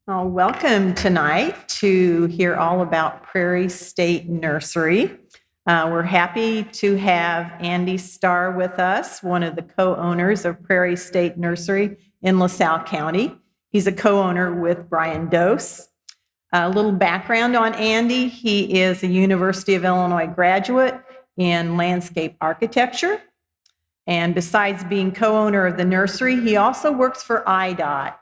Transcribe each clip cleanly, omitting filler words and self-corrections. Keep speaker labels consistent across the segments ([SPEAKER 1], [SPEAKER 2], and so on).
[SPEAKER 1] Welcome tonight to hear all about Prairie State Nursery. We're happy to have Andy Stahr with us, one of the co-owners of Prairie State Nursery in LaSalle County. He's a co-owner with Brian Dose. A little background on Andy. He is a University of Illinois graduate in landscape architecture. And besides being co-owner of the nursery, he also works for IDOT.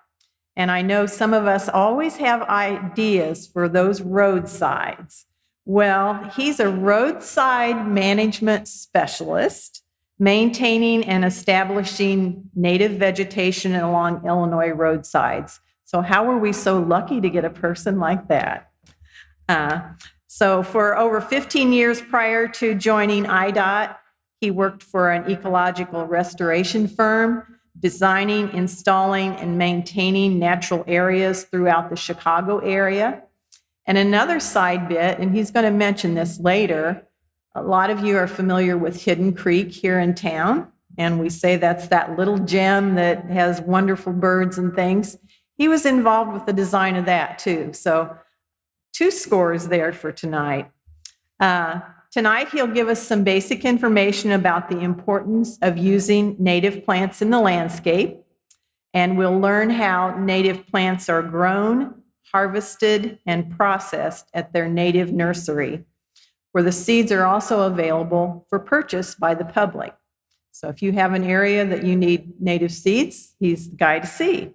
[SPEAKER 1] And I know some of us always have ideas for those roadsides. Well, he's a roadside management specialist, maintaining and establishing native vegetation along Illinois roadsides. So how are we so lucky to get a person like that? So for over 15 years prior to joining IDOT, he worked for an ecological restoration firm, designing, installing, and maintaining natural areas throughout the Chicago area. And another side bit, and he's going to mention this later, a lot of you are familiar with Hidden Creek here in town, and we say that's that little gem that has wonderful birds and things. He was involved with the design of that too. So 2 scores there for tonight. Tonight, he'll give us some basic information about the importance of using native plants in the landscape, and we'll learn how native plants are grown, harvested, and processed at their native nursery, where the seeds are also available for purchase by the public. So if you have an area that you need native seeds, he's the guy to see.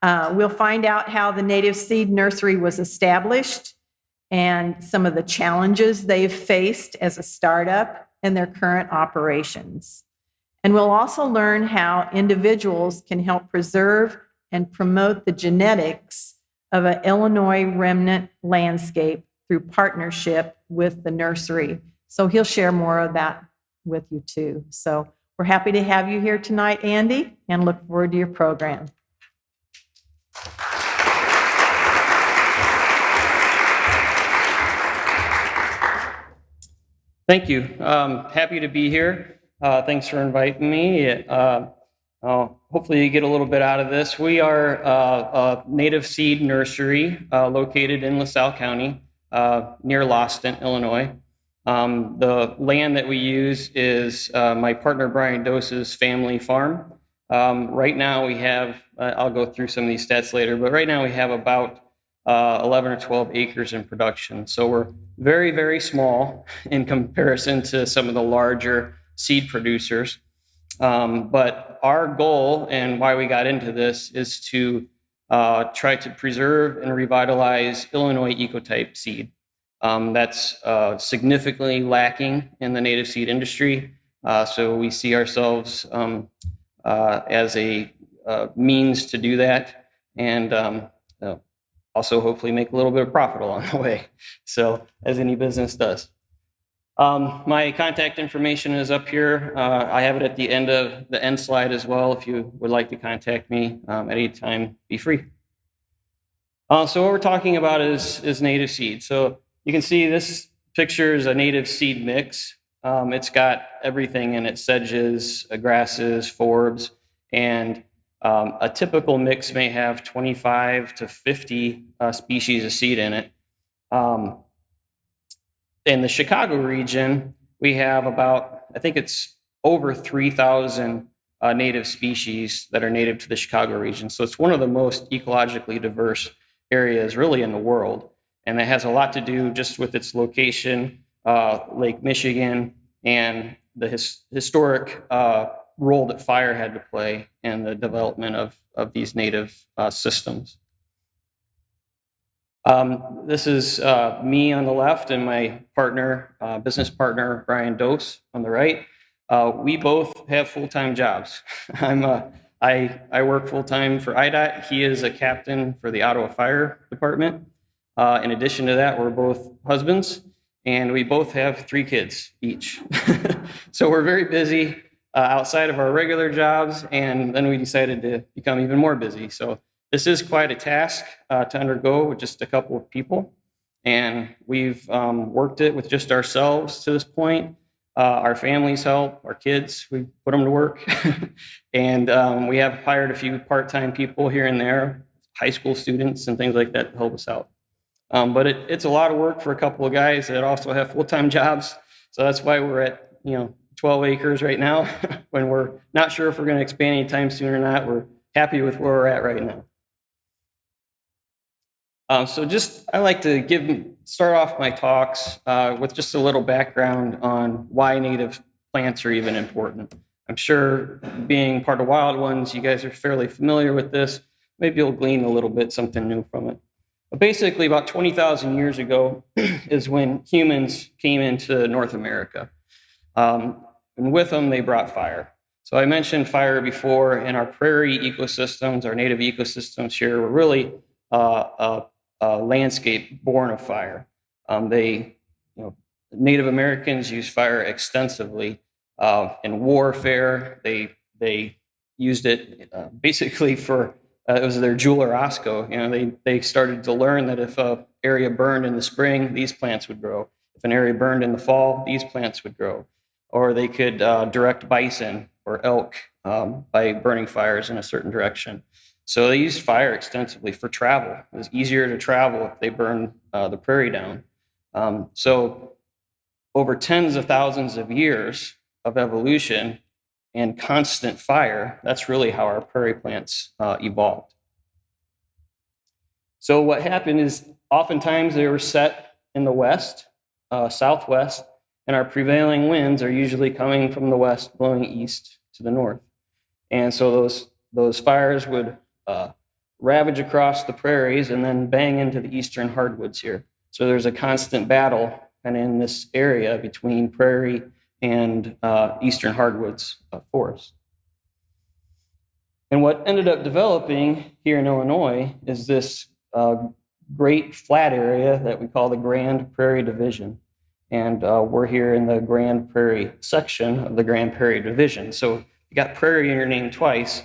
[SPEAKER 1] We'll find out how the native seed nursery was established and some of the challenges they've faced as a startup and their current operations. And we'll also learn how individuals can help preserve and promote the genetics of an Illinois remnant landscape through partnership with the nursery. So he'll share more of that with you too. So we're happy to have you here tonight, Andy, and look forward to your program.
[SPEAKER 2] Thank you. Happy to be here. Thanks for inviting me. Hopefully you get a little bit out of this. We are a native seed nursery located in LaSalle County near Lawston, Illinois. The land that we use is my partner Brian Dose's family farm. Right now we have, I'll go through some of these stats later, but right now we have about 11 or 12 acres in production. So we're very, very small in comparison to some of the larger seed producers. But our goal and why we got into this is to try to preserve and revitalize Illinois ecotype seed. That's significantly lacking in the native seed industry. So we see ourselves as a means to do that, and also hopefully make a little bit of profit along the way, so as any business does. My contact information is up here. I have it at the end slide as well. If you would like to contact me at any time, be free. So what we're talking about is native seed. So you can see this picture is a native seed mix. It's got everything in it: sedges, grasses, forbs, and a typical mix may have 25 to 50 species of seed in it. In the Chicago region, we have about, I think it's over 3,000 native species that are native to the Chicago region. So it's one of the most ecologically diverse areas really in the world. And that has a lot to do just with its location, Lake Michigan, and the historic role that fire had to play in the development of these native systems. This is me on the left and my partner, business partner, Brian Dose on the right. We both have full-time jobs. I work full-time for IDOT. He is a captain for the Ottawa Fire Department. In addition to that, we're both husbands, and we both have 3 kids each. So we're very busy outside of our regular jobs, and then we decided to become even more busy. So this is quite a task to undergo with just a couple of people, and we've worked it with just ourselves to this point. Our families help, our kids, we put them to work, and we have hired a few part-time people here and there, high school students and things like that to help us out. But it's a lot of work for a couple of guys that also have full-time jobs. So that's why we're at 12 acres right now. When we're not sure if we're going to expand anytime soon or not, we're happy with where we're at right now. So I like to start off my talks with just a little background on why native plants are even important. I'm sure being part of Wild Ones, you guys are fairly familiar with this. Maybe you'll glean a little bit something new from it. But basically, about 20,000 years ago is when humans came into North America. And with them, they brought fire. So I mentioned fire before, and our prairie ecosystems, our native ecosystems here, were really a landscape born of fire. Native Americans used fire extensively in warfare. They used it basically for it was their jewel or osco. They started to learn that if an area burned in the spring, these plants would grow. If an area burned in the fall, these plants would grow. Or they could direct bison or elk by burning fires in a certain direction. So they used fire extensively for travel. It was easier to travel if they burned the prairie down. So over tens of thousands of years of evolution and constant fire, that's really how our prairie plants evolved. So what happened is oftentimes they were set in the west, southwest, and our prevailing winds are usually coming from the west, blowing east to the north. And so those fires would ravage across the prairies and then bang into the eastern hardwoods here. So there's a constant battle kind of in this area between prairie and eastern hardwoods forests. And what ended up developing here in Illinois is this great flat area that we call the Grand Prairie Division. And we're here in the Grand Prairie section of the Grand Prairie Division. So if you got prairie in your name twice,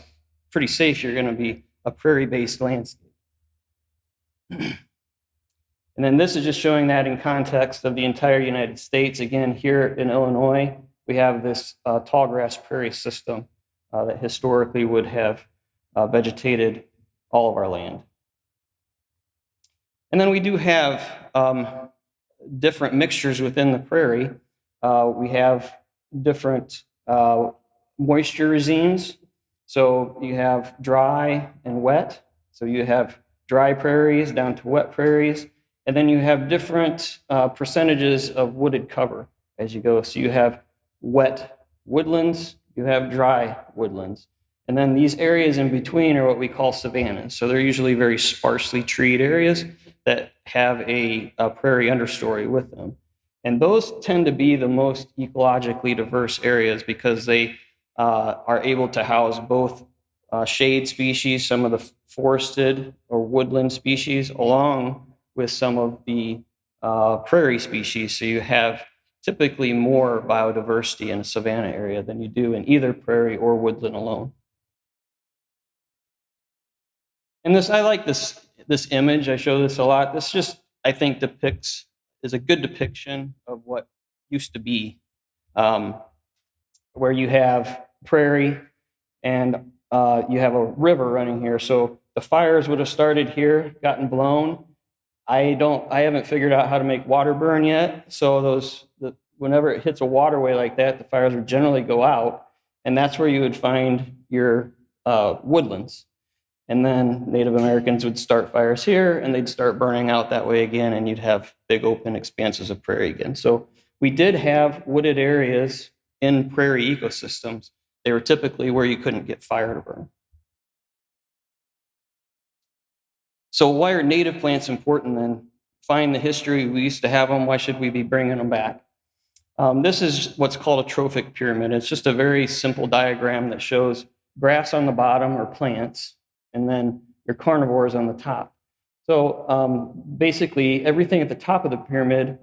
[SPEAKER 2] pretty safe you're going to be a prairie-based landscape. And then this is just showing that in context of the entire United States. Again, here in Illinois, we have this tall grass prairie system that historically would have vegetated all of our land. And then we do have different mixtures within the prairie. We have different moisture regimes. So you have dry and wet. So you have dry prairies down to wet prairies. And then you have different percentages of wooded cover as you go. So you have wet woodlands, you have dry woodlands. And then these areas in between are what we call savannas. So they're usually very sparsely treed areas that have a prairie understory with them. And those tend to be the most ecologically diverse areas because they are able to house both shade species, some of the forested or woodland species, along with some of the prairie species. So you have typically more biodiversity in a savanna area than you do in either prairie or woodland alone. And I like this image. I show this a lot. This just, I think, is a good depiction of what used to be, where you have prairie and you have a river running here. So the fires would have started here, gotten blown. I haven't figured out how to make water burn yet. So whenever it hits a waterway like that, the fires would generally go out, and that's where you would find your woodlands. And then Native Americans would start fires here, and they'd start burning out that way again, and you'd have big open expanses of prairie again. So we did have wooded areas in prairie ecosystems. They were typically where you couldn't get fire to burn. So why are native plants important then? Find the history. We used to have them. Why should we be bringing them back? This is what's called a trophic pyramid. It's just a very simple diagram that shows grass on the bottom, or plants, and then your carnivores on the top. So basically, everything at the top of the pyramid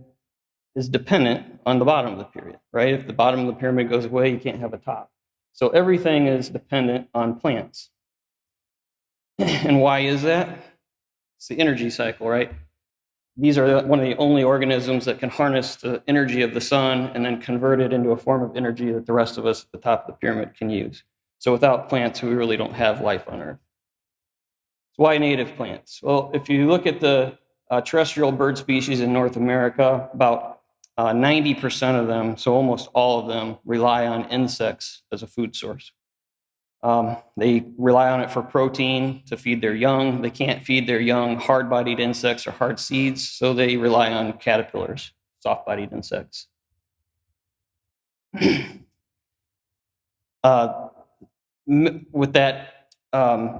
[SPEAKER 2] is dependent on the bottom of the pyramid, right? If the bottom of the pyramid goes away, you can't have a top. So everything is dependent on plants. And why is that? It's the energy cycle, right? These are one of the only organisms that can harness the energy of the sun and then convert it into a form of energy that the rest of us at the top of the pyramid can use. So without plants, we really don't have life on Earth. why native plants? Well, if you look at the terrestrial bird species in North America, about 90% of them, so almost all of them, rely on insects as a food source. They rely on it for protein to feed their young. They can't feed their young hard-bodied insects or hard seeds, so they rely on caterpillars, soft-bodied insects. With that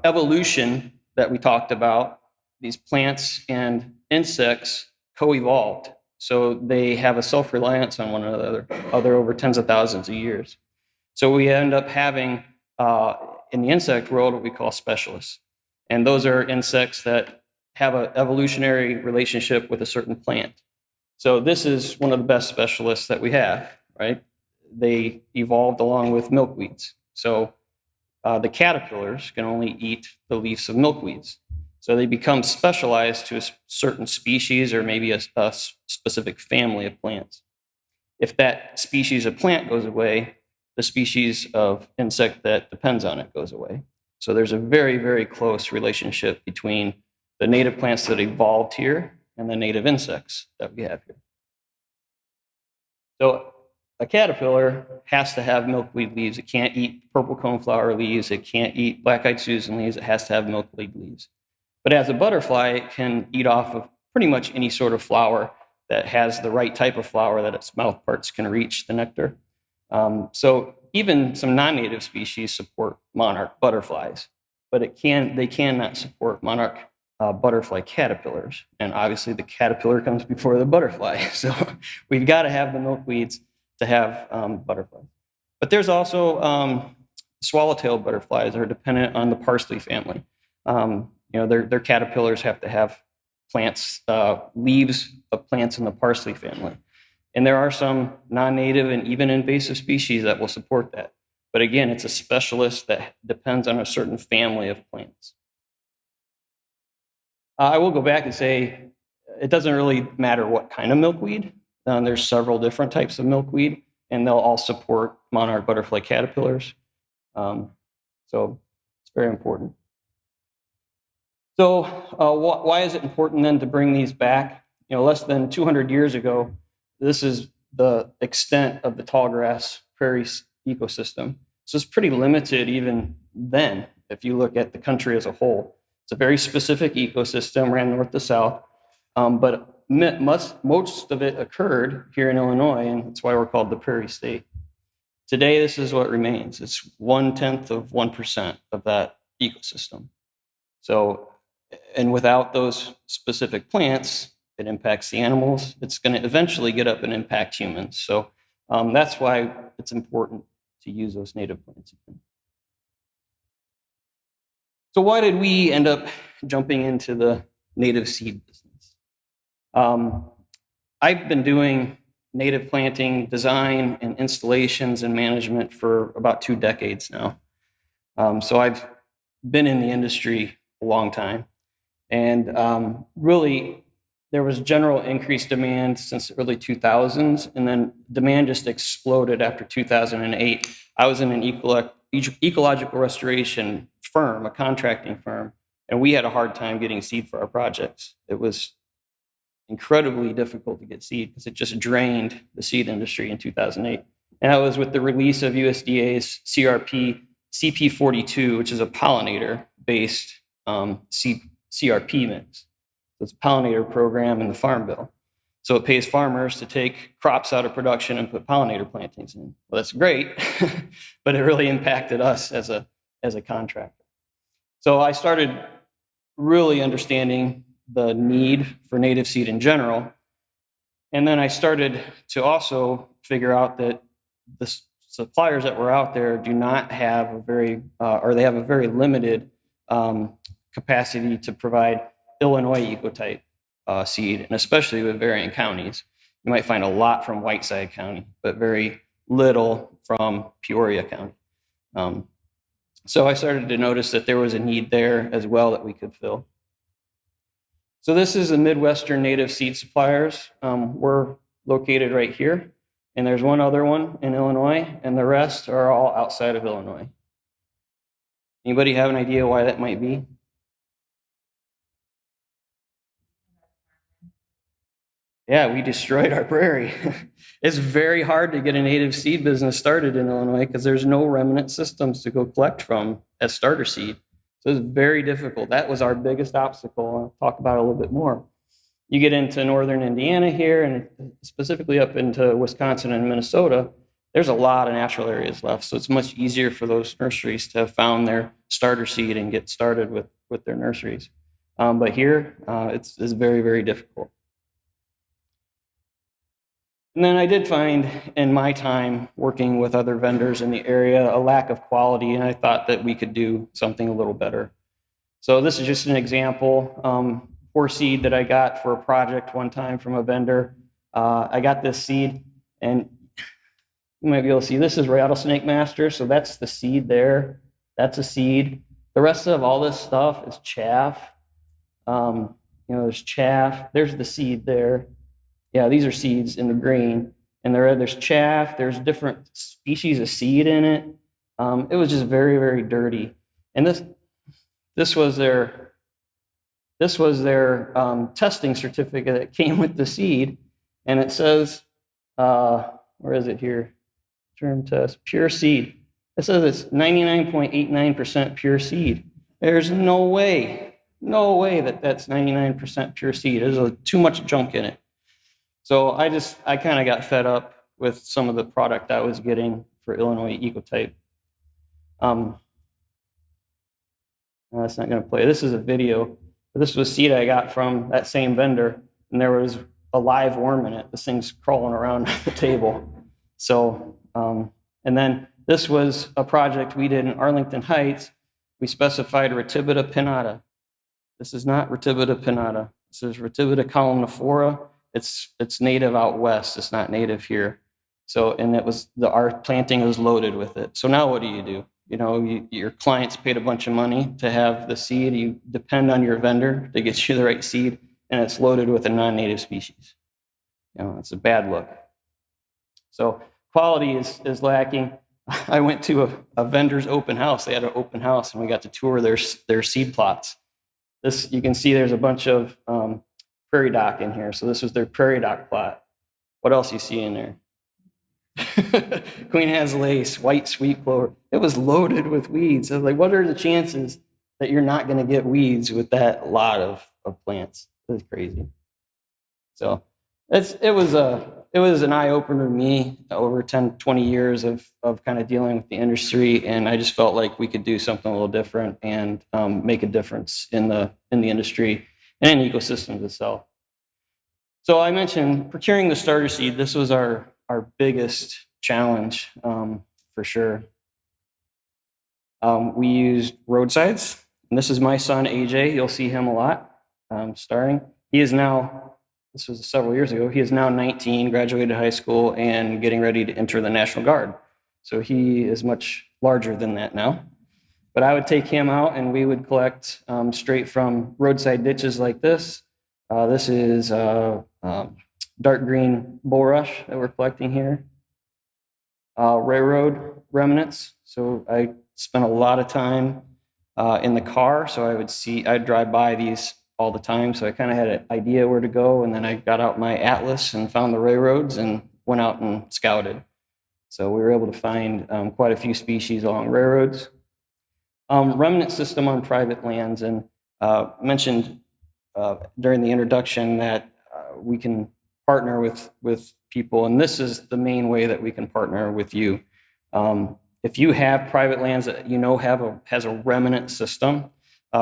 [SPEAKER 2] evolution that we talked about, these plants and insects co-evolved. So they have a self-reliance on one another over tens of thousands of years. So we end up having, in the insect world, what we call specialists. And those are insects that have an evolutionary relationship with a certain plant. So this is one of the best specialists that we have, right? They evolved along with milkweeds. So the caterpillars can only eat the leaves of milkweeds. So they become specialized to a certain species or maybe a specific family of plants. If that species of plant goes away, the species of insect that depends on it goes away. So there's a very, very close relationship between the native plants that evolved here and the native insects that we have here. So a caterpillar has to have milkweed leaves. It can't eat purple coneflower leaves. It can't eat black-eyed Susan leaves. It has to have milkweed leaves. But as a butterfly, it can eat off of pretty much any sort of flower that has the right type of flower that its mouth parts can reach the nectar. So even some non-native species support monarch butterflies, but they cannot support monarch butterfly caterpillars. And obviously the caterpillar comes before the butterfly. So we've got to have the milkweeds to have butterflies. But there's also swallowtail butterflies that are dependent on the parsley family. Their caterpillars have to have plants, leaves of plants in the parsley family. And there are some non-native and even invasive species that will support that. But again, it's a specialist that depends on a certain family of plants. I will go back and say it doesn't really matter what kind of milkweed. There's several different types of milkweed, and they'll all support monarch butterfly caterpillars. So it's very important. So why is it important then to bring these back? Less than 200 years ago, this is the extent of the tallgrass prairie ecosystem. So it's pretty limited even then, if you look at the country as a whole. It's a very specific ecosystem, ran north to south, but most of it occurred here in Illinois, and that's why we're called the Prairie State. Today, this is what remains. It's 1/10 of 1% of that ecosystem. So, and without those specific plants, it impacts the animals. It's going to eventually get up and impact humans. So that's why it's important to use those native plants again. So why did we end up jumping into the native seed business? I've been doing native planting design and installations and management for about 2 decades now. So I've been in the industry a long time. And really, there was general increased demand since the early 2000s, and then demand just exploded after 2008. I was in an ecological restoration firm, a contracting firm, and we had a hard time getting seed for our projects. It was incredibly difficult to get seed because it just drained the seed industry in 2008. And that was with the release of USDA's CP42, which is a pollinator-based CRP mix. It's a pollinator program in the Farm Bill. So it pays farmers to take crops out of production and put pollinator plantings in. Well, that's great, but it really impacted us as a contractor. So I started really understanding the need for native seed in general. And then I started to also figure out that the suppliers that were out there do not have or they have a very limited capacity to provide Illinois ecotype seed, and especially with varying counties. You might find a lot from Whiteside County, but very little from Peoria County. So I started to notice that there was a need there as well that we could fill. So this is the Midwestern native seed suppliers. We're located right here, and there's one other one in Illinois, and the rest are all outside of Illinois. Anybody have an idea why that might be? Yeah, we destroyed our prairie. It's very hard to get a native seed business started in Illinois because there's no remnant systems to go collect from as starter seed. So it's very difficult. That was our biggest obstacle. I'll talk about it a little bit more. You get into northern Indiana here and specifically up into Wisconsin and Minnesota, there's a lot of natural areas left. So it's much easier for those nurseries to have found their starter seed and get started with their nurseries. But here, it's very, very difficult. And then I did find in my time working with other vendors in the area a lack of quality, and I thought that we could do something a little better. So this is just an example for seed that I got for a project one time from a vendor. I got this seed, and you might be able to see this is rattlesnake master, so that's the seed there. That's a seed. The rest of all this stuff is chaff. There's chaff. There's the seed there. Yeah, these are seeds in the green, and there's chaff. There's different species of seed in it. It was just very, very dirty. And this was their testing certificate that came with the seed, and it says, where is it here? Term test, pure seed. It says it's 99.89% pure seed. There's no way that that's 99% pure seed. There's too much junk in it. So I kind of got fed up with some of the product I was getting for Illinois Ecotype. That's not going to play. This is a video. This was seed I got from that same vendor, and there was a live worm in it. This thing's crawling around the table. So, and then this was a project we did in Arlington Heights. We specified Ratibida pinnata. This is not Ratibida pinnata. This is Ratibida columnifera. It's native out west. It's not native here. So, and our planting was loaded with it. So now what do? Your clients paid a bunch of money to have the seed. You depend on your vendor to get you the right seed, and it's loaded with a non-native species. It's a bad look. So quality is lacking. I went to a vendor's open house. They had an open house, and we got to tour their seed plots. You can see there's a bunch of prairie dock in here. So this was their prairie dock plot. What else you see in there? Queen Anne's lace, white sweet clover. It was loaded with weeds. I was like, what are the chances that you're not going to get weeds with that lot of plants? It was crazy. So it was an eye opener to me over 10, 20 years of kind of dealing with the industry, and I just felt like we could do something a little different and make a difference in the industry and in ecosystems itself. So I mentioned procuring the starter seed. This was our biggest challenge for sure. We used Roadsides, and this is my son AJ. You'll see him a lot starting. He is now, this was several years ago, he is now 19, graduated high school, and getting ready to enter the National Guard. So he is much larger than that now. But I would take him out, and we would collect straight from roadside ditches like this. This is dark green bulrush that we're collecting here. Railroad remnants. So I spent a lot of time in the car. So I'd drive by these all the time. So I kind of had an idea where to go. And then I got out my atlas and found the railroads and went out and scouted. So we were able to find quite a few species along railroads. Remnant system on private lands, and mentioned during the introduction that we can partner with people, and this is the main way that we can partner with you. If you have private lands that has a remnant system,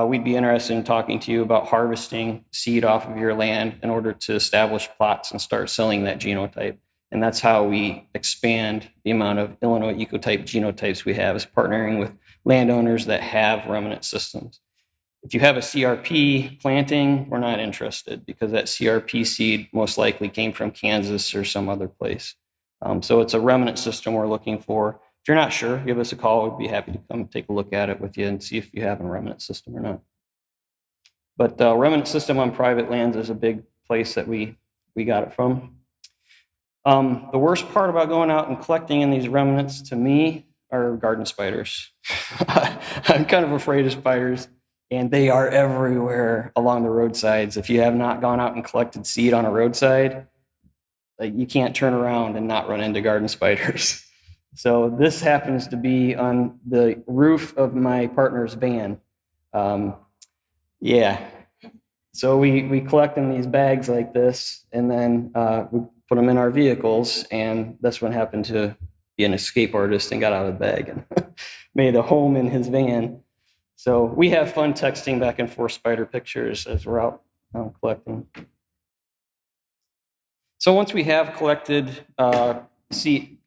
[SPEAKER 2] we'd be interested in talking to you about harvesting seed off of your land in order to establish plots and start selling that genotype. And that's how we expand the amount of Illinois ecotype genotypes we have, is partnering with landowners that have remnant systems. If you have a CRP planting, we're not interested because that CRP seed most likely came from Kansas or some other place. So it's a remnant system we're looking for. If you're not sure, give us a call. We'd be happy to come take a look at it with you and see if you have a remnant system or not. But remnant system on private lands is a big place that we got it from. The worst part about going out and collecting in these remnants to me are garden spiders. I'm kind of afraid of spiders, and they are everywhere along the roadsides. If you have not gone out and collected seed on a roadside, like you can't turn around and not run into garden spiders. So this happens to be on the roof of my partner's van. Yeah. So we collect in these bags like this, and then we put them in our vehicles, and this one happened to be an escape artist and got out of the bag and made a home in his van. So we have fun texting back and forth spider pictures as we're out collecting. So once we have collected seed,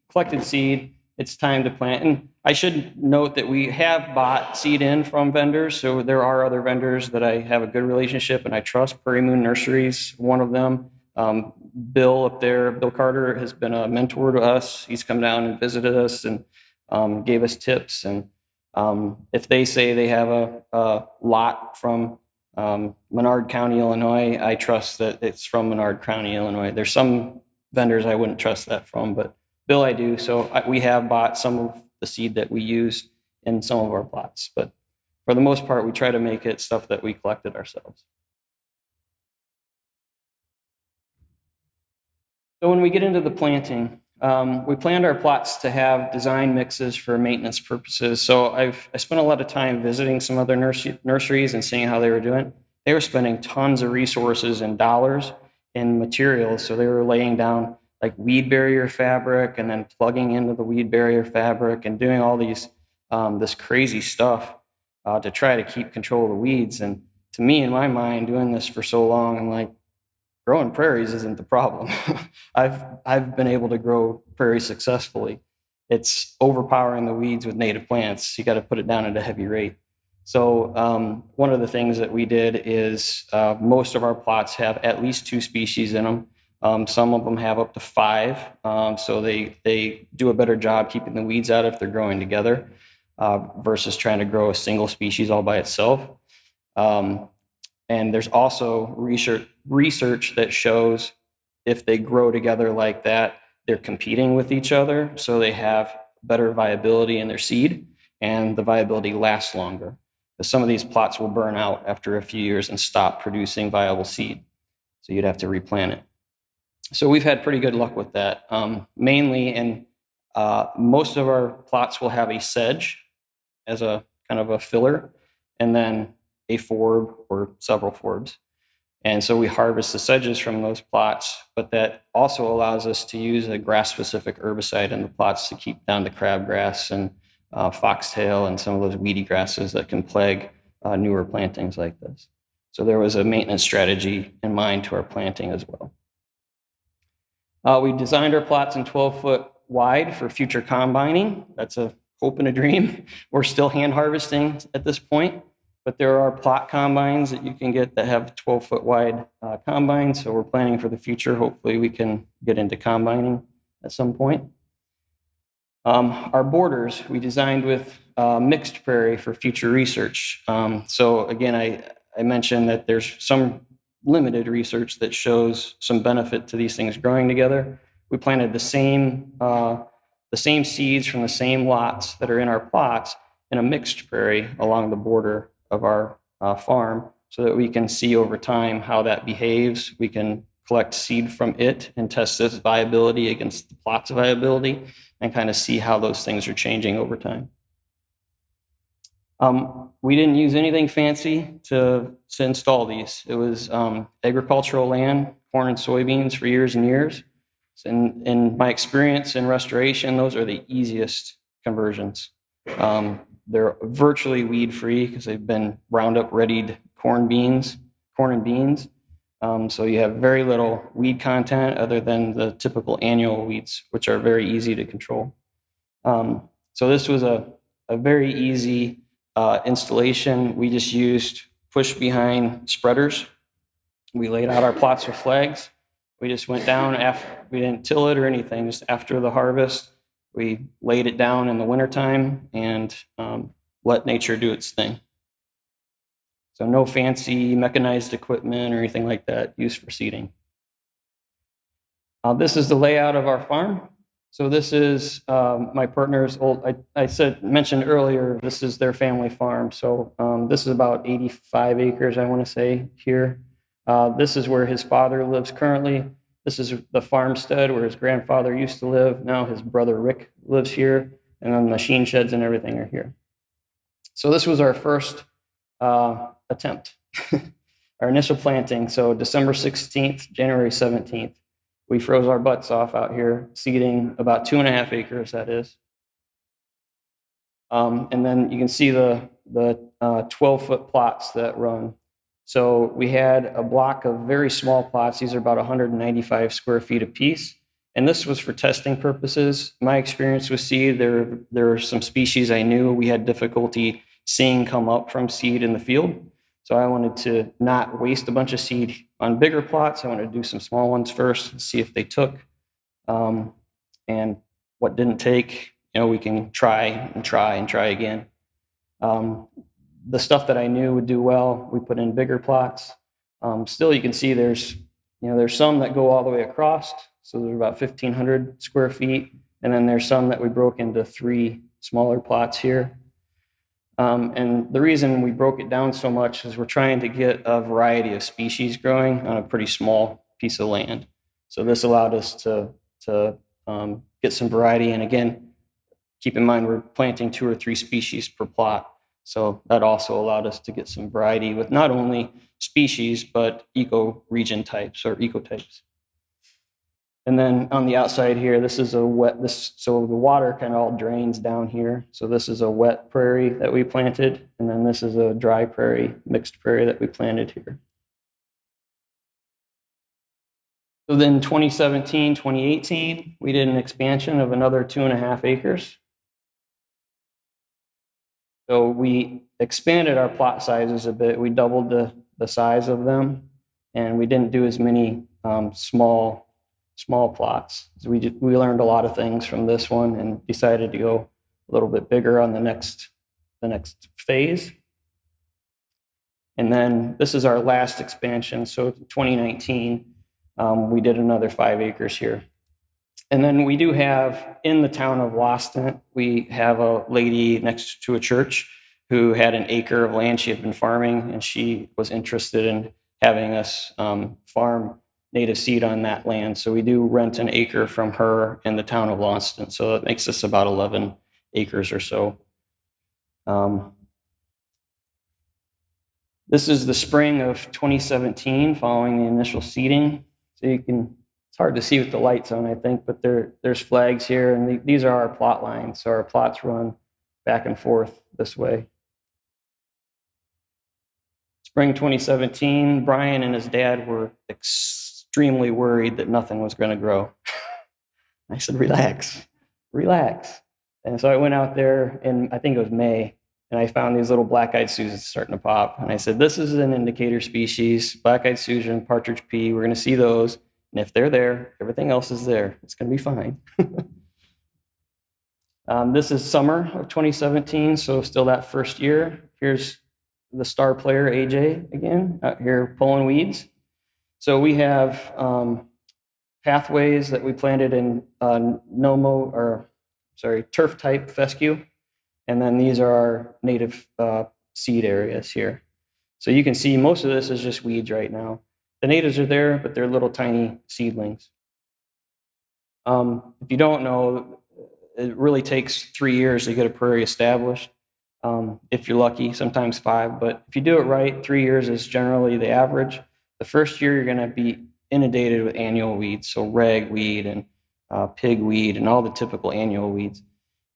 [SPEAKER 2] it's time to plant. And I should note that we have bought seed in from vendors. So there are other vendors that I have a good relationship and I trust. Prairie Moon Nursery's one of them. Bill up there, Bill Carter, has been a mentor to us. He's come down and visited us and gave us tips. And if they say they have a lot from Menard County, Illinois, I trust that it's from Menard County, Illinois. There's some vendors I wouldn't trust that from, but Bill, I do. So we have bought some of the seed that we use in some of our plots, but for the most part, we try to make it stuff that we collected ourselves. So when we get into the planting, we planned our plots to have design mixes for maintenance purposes. So I spent a lot of time visiting some other nurseries and seeing how they were doing. They were spending tons of resources and dollars in materials. So they were laying down like weed barrier fabric and then plugging into the weed barrier fabric and doing all these this crazy stuff to try to keep control of the weeds. And to me, in my mind, doing this for so long, I'm like, growing prairies isn't the problem. I've been able to grow prairies successfully. It's overpowering the weeds with native plants. You got to put it down at a heavy rate. So one of the things that we did is most of our plots have at least 2 species in them. Some of them have up to 5. So they do a better job keeping the weeds out if they're growing together versus trying to grow a single species all by itself. And there's also research that shows if they grow together like that, they're competing with each other. So they have better viability in their seed and the viability lasts longer. But some of these plots will burn out after a few years and stop producing viable seed. So you'd have to replant it. So we've had pretty good luck with that. Mainly, and most of our plots will have a sedge as a kind of a filler, and then a forb or several forbs. And so we harvest the sedges from those plots, but that also allows us to use a grass-specific herbicide in the plots to keep down the crabgrass and foxtail and some of those weedy grasses that can plague newer plantings like this. So there was a maintenance strategy in mind to our planting as well. We designed our plots in 12-foot wide for future combining. That's a hope and a dream. We're still hand harvesting at this point, but there are plot combines that you can get that have 12-foot wide combines. So we're planning for the future. Hopefully we can get into combining at some point. Our borders, we designed with mixed prairie for future research. So again, I mentioned that there's some limited research that shows some benefit to these things growing together. We planted the same seeds from the same lots that are in our plots in a mixed prairie along the border of our farm so that we can see over time how that behaves. We can collect seed from it and test its viability against the plot's viability and kind of see how those things are changing over time. We didn't use anything fancy to install these. It was agricultural land, corn and soybeans for years and years. And in my experience in restoration, those are the easiest conversions. They're virtually weed-free because they've been Roundup readied corn and beans. So you have very little weed content other than the typical annual weeds, which are very easy to control. So this was a very easy installation. We just used push-behind spreaders. We laid out our plots with flags. We just went down after, we didn't till it or anything, just after the harvest. We laid it down in the wintertime and let nature do its thing. So no fancy mechanized equipment or anything like that used for seeding. This is the layout of our farm. So this is my partner's old, I mentioned earlier, this is their family farm. So this is about 85 acres, I want to say, here. This is where his father lives currently. This is the farmstead where his grandfather used to live. Now his brother Rick lives here, and then the machine sheds and everything are here. So this was our first attempt, our initial planting. So December 16th, January 17th, we froze our butts off out here, seeding about 2.5 acres, that is. And then you can see the 12-foot plots that run. So we had a block of very small plots. These are about 195 square feet apiece. And this was for testing purposes. My experience with seed, there were some species I knew we had difficulty seeing come up from seed in the field. So I wanted to not waste a bunch of seed on bigger plots. I wanted to do some small ones first and see if they took. And what didn't take, we can try and try and try again. The stuff that I knew would do well, we put in bigger plots. Still, you can see there's some that go all the way across. So there's about 1,500 square feet. And then there's some that we broke into 3 smaller plots here. And the reason we broke it down so much is we're trying to get a variety of species growing on a pretty small piece of land. So this allowed us to get some variety. And again, keep in mind, we're planting 2 or 3 species per plot. So that also allowed us to get some variety with not only species, but ecoregion types or ecotypes. And then on the outside here, this is so the water kind of all drains down here. So this is a wet prairie that we planted. And then this is a dry prairie, mixed prairie that we planted here. So then 2017, 2018, we did an expansion of another 2.5 acres. So we expanded our plot sizes a bit. We doubled the size of them, and we didn't do as many small plots. So we learned a lot of things from this one and decided to go a little bit bigger on the next phase. And then this is our last expansion. So 2019, we did another 5 acres here. And then we do have, in the town of Loston, we have a lady next to a church who had an acre of land she had been farming, and she was interested in having us farm native seed on that land. So we do rent an acre from her in the town of Loston. So that makes us about 11 acres or so. This is the spring of 2017 following the initial seeding. So it's hard to see with the lights on, I think, but there's flags here, and these are our plot lines. So our plots run back and forth this way. Spring 2017, Brian and his dad were extremely worried that nothing was going to grow. I said, relax. And so I went out there in, I think it was May, and I found these little black-eyed Susans starting to pop. And I said, this is an indicator species, black-eyed Susan, partridge pea. We're going to see those. And if they're there, everything else is there. It's going to be fine. This is summer of 2017, so still that first year. Here's the star player, AJ, again, out here pulling weeds. So we have pathways that we planted in turf-type fescue. And then these are our native seed areas here. So you can see most of this is just weeds right now. The natives are there, but they're little tiny seedlings. If you don't know, it really takes 3 years to get a prairie established. If you're lucky, sometimes 5. But if you do it right, 3 years is generally the average. The first year, you're going to be inundated with annual weeds, so ragweed and pigweed and all the typical annual weeds.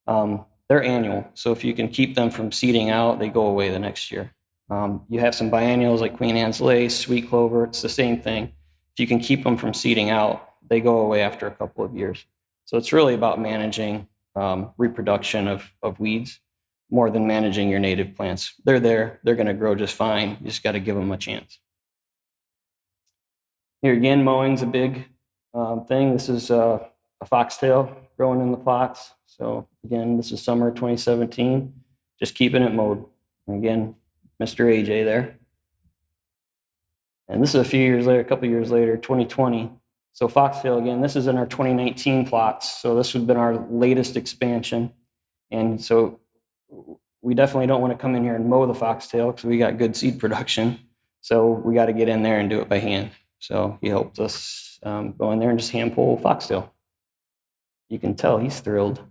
[SPEAKER 2] They're annual, so if you can keep them from seeding out, they go away the next year. You have some biennials like Queen Anne's lace, sweet clover. It's the same thing. If you can keep them from seeding out, they go away after a couple of years. So it's really about managing reproduction of weeds more than managing your native plants. They're there. They're going to grow just fine. You just got to give them a chance. Here again, mowing's a big thing. This is a foxtail growing in the plots. So again, this is summer 2017. Just keeping it mowed. And again, Mr. AJ there. And this is a couple years later, 2020. So foxtail again, this is in our 2019 plots. So this would have been our latest expansion. And so we definitely don't want to come in here and mow the foxtail because we got good seed production. So we got to get in there and do it by hand. So he helped us Go in there and just hand pull foxtail. You can tell he's thrilled.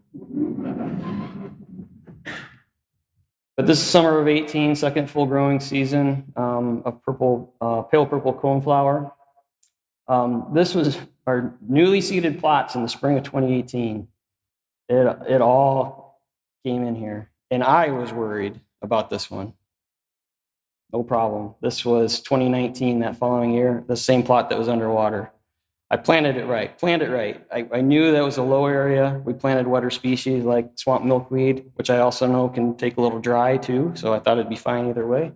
[SPEAKER 2] But this is summer of 18, second full growing season of pale purple coneflower. This was our newly seeded plots in the spring of 2018. It all came in here. And I was worried about this one. No problem. This was 2019, that following year, the same plot that was underwater. I planted it right. I knew that was a low area. We planted wetter species like swamp milkweed, which I also know can take a little dry too, so I thought it'd be fine either way.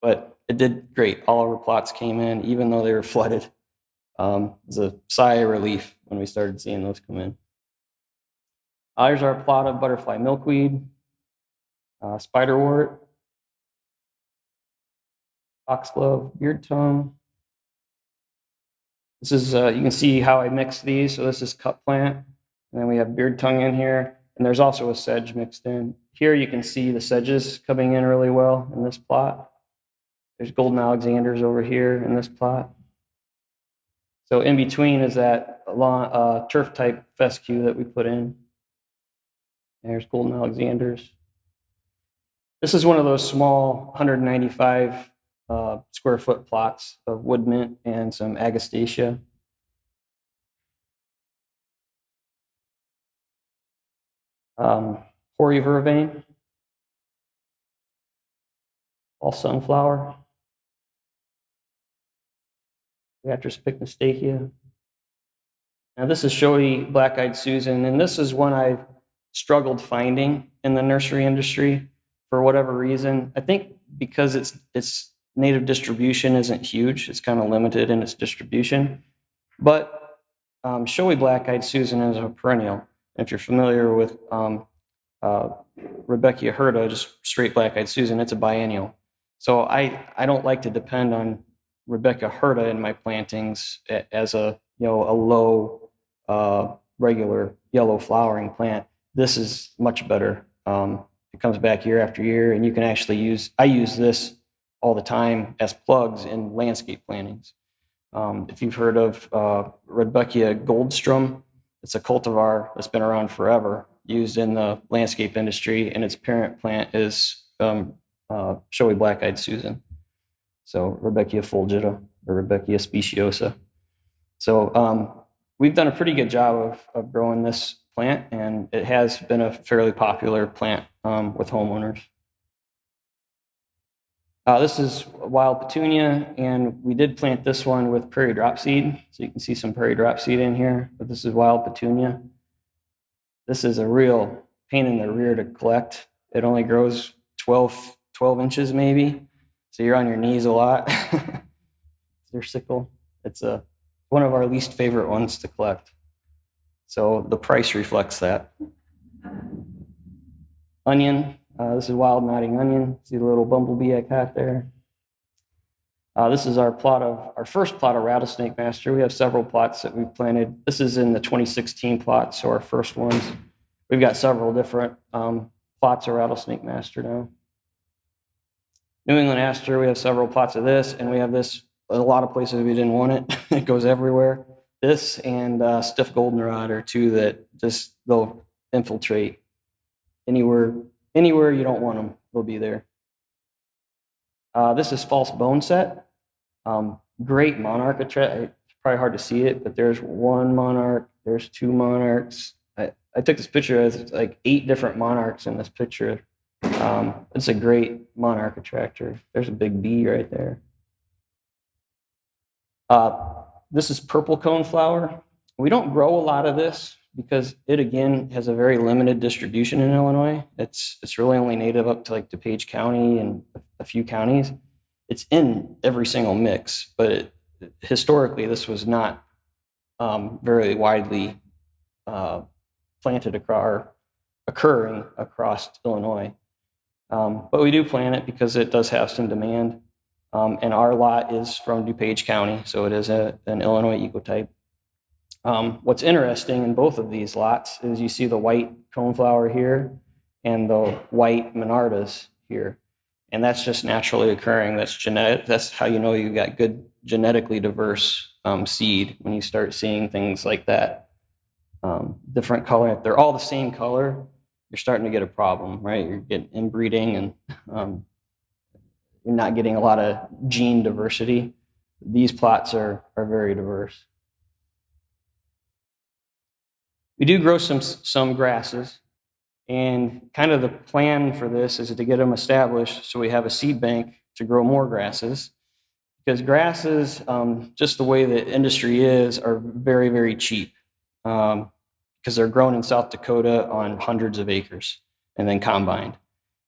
[SPEAKER 2] But it did great. All of our plots came in, even though they were flooded. It was a sigh of relief when we started seeing those come in. Here's our plot of butterfly milkweed, spiderwort, foxglove, beard tongue. This is, you can see how I mixed these. So this is cut plant, and then we have beard tongue in here, and there's also a sedge mixed in. Here you can see the sedges coming in really well in this plot. There's golden Alexanders over here in this plot. So in between is that turf type fescue that we put in. There's golden Alexanders. This is one of those small 195 square foot plots of wood mint and some agastacia. Hoary vervain, all sunflower, Beatrice pycnostachya. Now this is showy black-eyed Susan, and this is one I've struggled finding in the nursery industry for whatever reason. I think because its native distribution isn't huge. It's kind of limited in its distribution. But showy black-eyed Susan is a perennial. If you're familiar with Rebecca Herta, just straight black-eyed Susan, it's a biennial. So I don't like to depend on Rebecca Herta in my plantings as a low regular yellow flowering plant. This is much better. It comes back year after year, and you can actually I use this all the time as plugs in landscape plantings. If you've heard of Rudbeckia goldstrum, it's a cultivar that's been around forever, used in the landscape industry, and its parent plant is showy black-eyed Susan. So Rudbeckia fulgida or Rudbeckia speciosa. So we've done a pretty good job of growing this plant, and it has been a fairly popular plant with homeowners. This is wild petunia, and we did plant this one with prairie drop seed. So you can see some prairie drop seed in here, but this is wild petunia. This is a real pain in the rear to collect. It only grows 12 inches maybe. So you're on your knees a lot. Your sickle. It's one of our least favorite ones to collect. So the price reflects that. Onion. This is wild nodding onion. See the little bumblebee I caught there? This is our first plot of rattlesnake master. We have several plots that we've planted. This is in the 2016 plot, so our first ones. We've got several different plots of rattlesnake master now. New England aster, we have several plots of this, and we have this a lot of places we didn't want it. It goes everywhere. This and stiff goldenrod are two that they'll infiltrate anywhere you don't want them, they'll be there. This is false bone set. Great monarch attract. It's probably hard to see it, but there's one monarch, there's two monarchs. I took this picture of like 8 different monarchs in this picture. It's a great monarch attractor. There's a big bee right there. This is purple coneflower. We don't grow a lot of this because it, again, has a very limited distribution in Illinois. It's really only native up to like DuPage County and a few counties. It's in every single mix, but historically this was not very widely planted occurring across Illinois. But we do plant it because it does have some demand. And our lot is from DuPage County, so it is an Illinois ecotype. What's interesting in both of these lots is you see the white coneflower here and the white monardas here. And that's just naturally occurring. That's genetic. That's how you know you've got good genetically diverse seed when you start seeing things like that. Different color, if they're all the same color, you're starting to get a problem, right? You're getting inbreeding and you're not getting a lot of gene diversity. These plots are very diverse. We do grow some grasses, and kind of the plan for this is to get them established so we have a seed bank to grow more grasses. Because grasses, just the way the industry is, are very, very cheap because they're grown in South Dakota on hundreds of acres and then combined.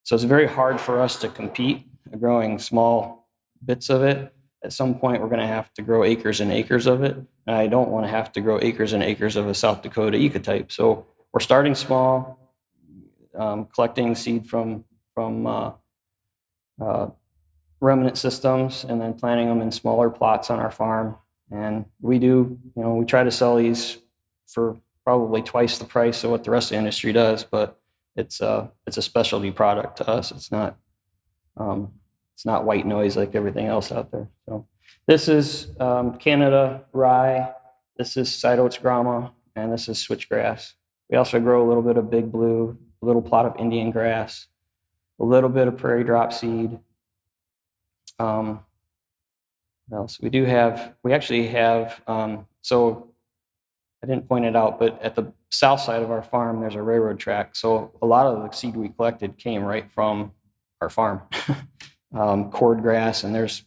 [SPEAKER 2] So it's very hard for us to compete growing small bits of it. At some point, we're going to have to grow acres and acres of it. And I don't want to have to grow acres and acres of a South Dakota ecotype. So we're starting small, collecting seed from remnant systems and then planting them in smaller plots on our farm. And we try to sell these for probably twice the price of what the rest of the industry does, but it's a specialty product to us. It's not white noise like everything else out there. So this is Canada rye, this is side oats grama, and this is switchgrass. We also grow a little bit of big blue, a little plot of Indian grass, a little bit of prairie drop seed. What else? We actually have, so I didn't point it out, but at the south side of our farm, there's a railroad track. So a lot of the seed we collected came right from our farm. Cordgrass, and there's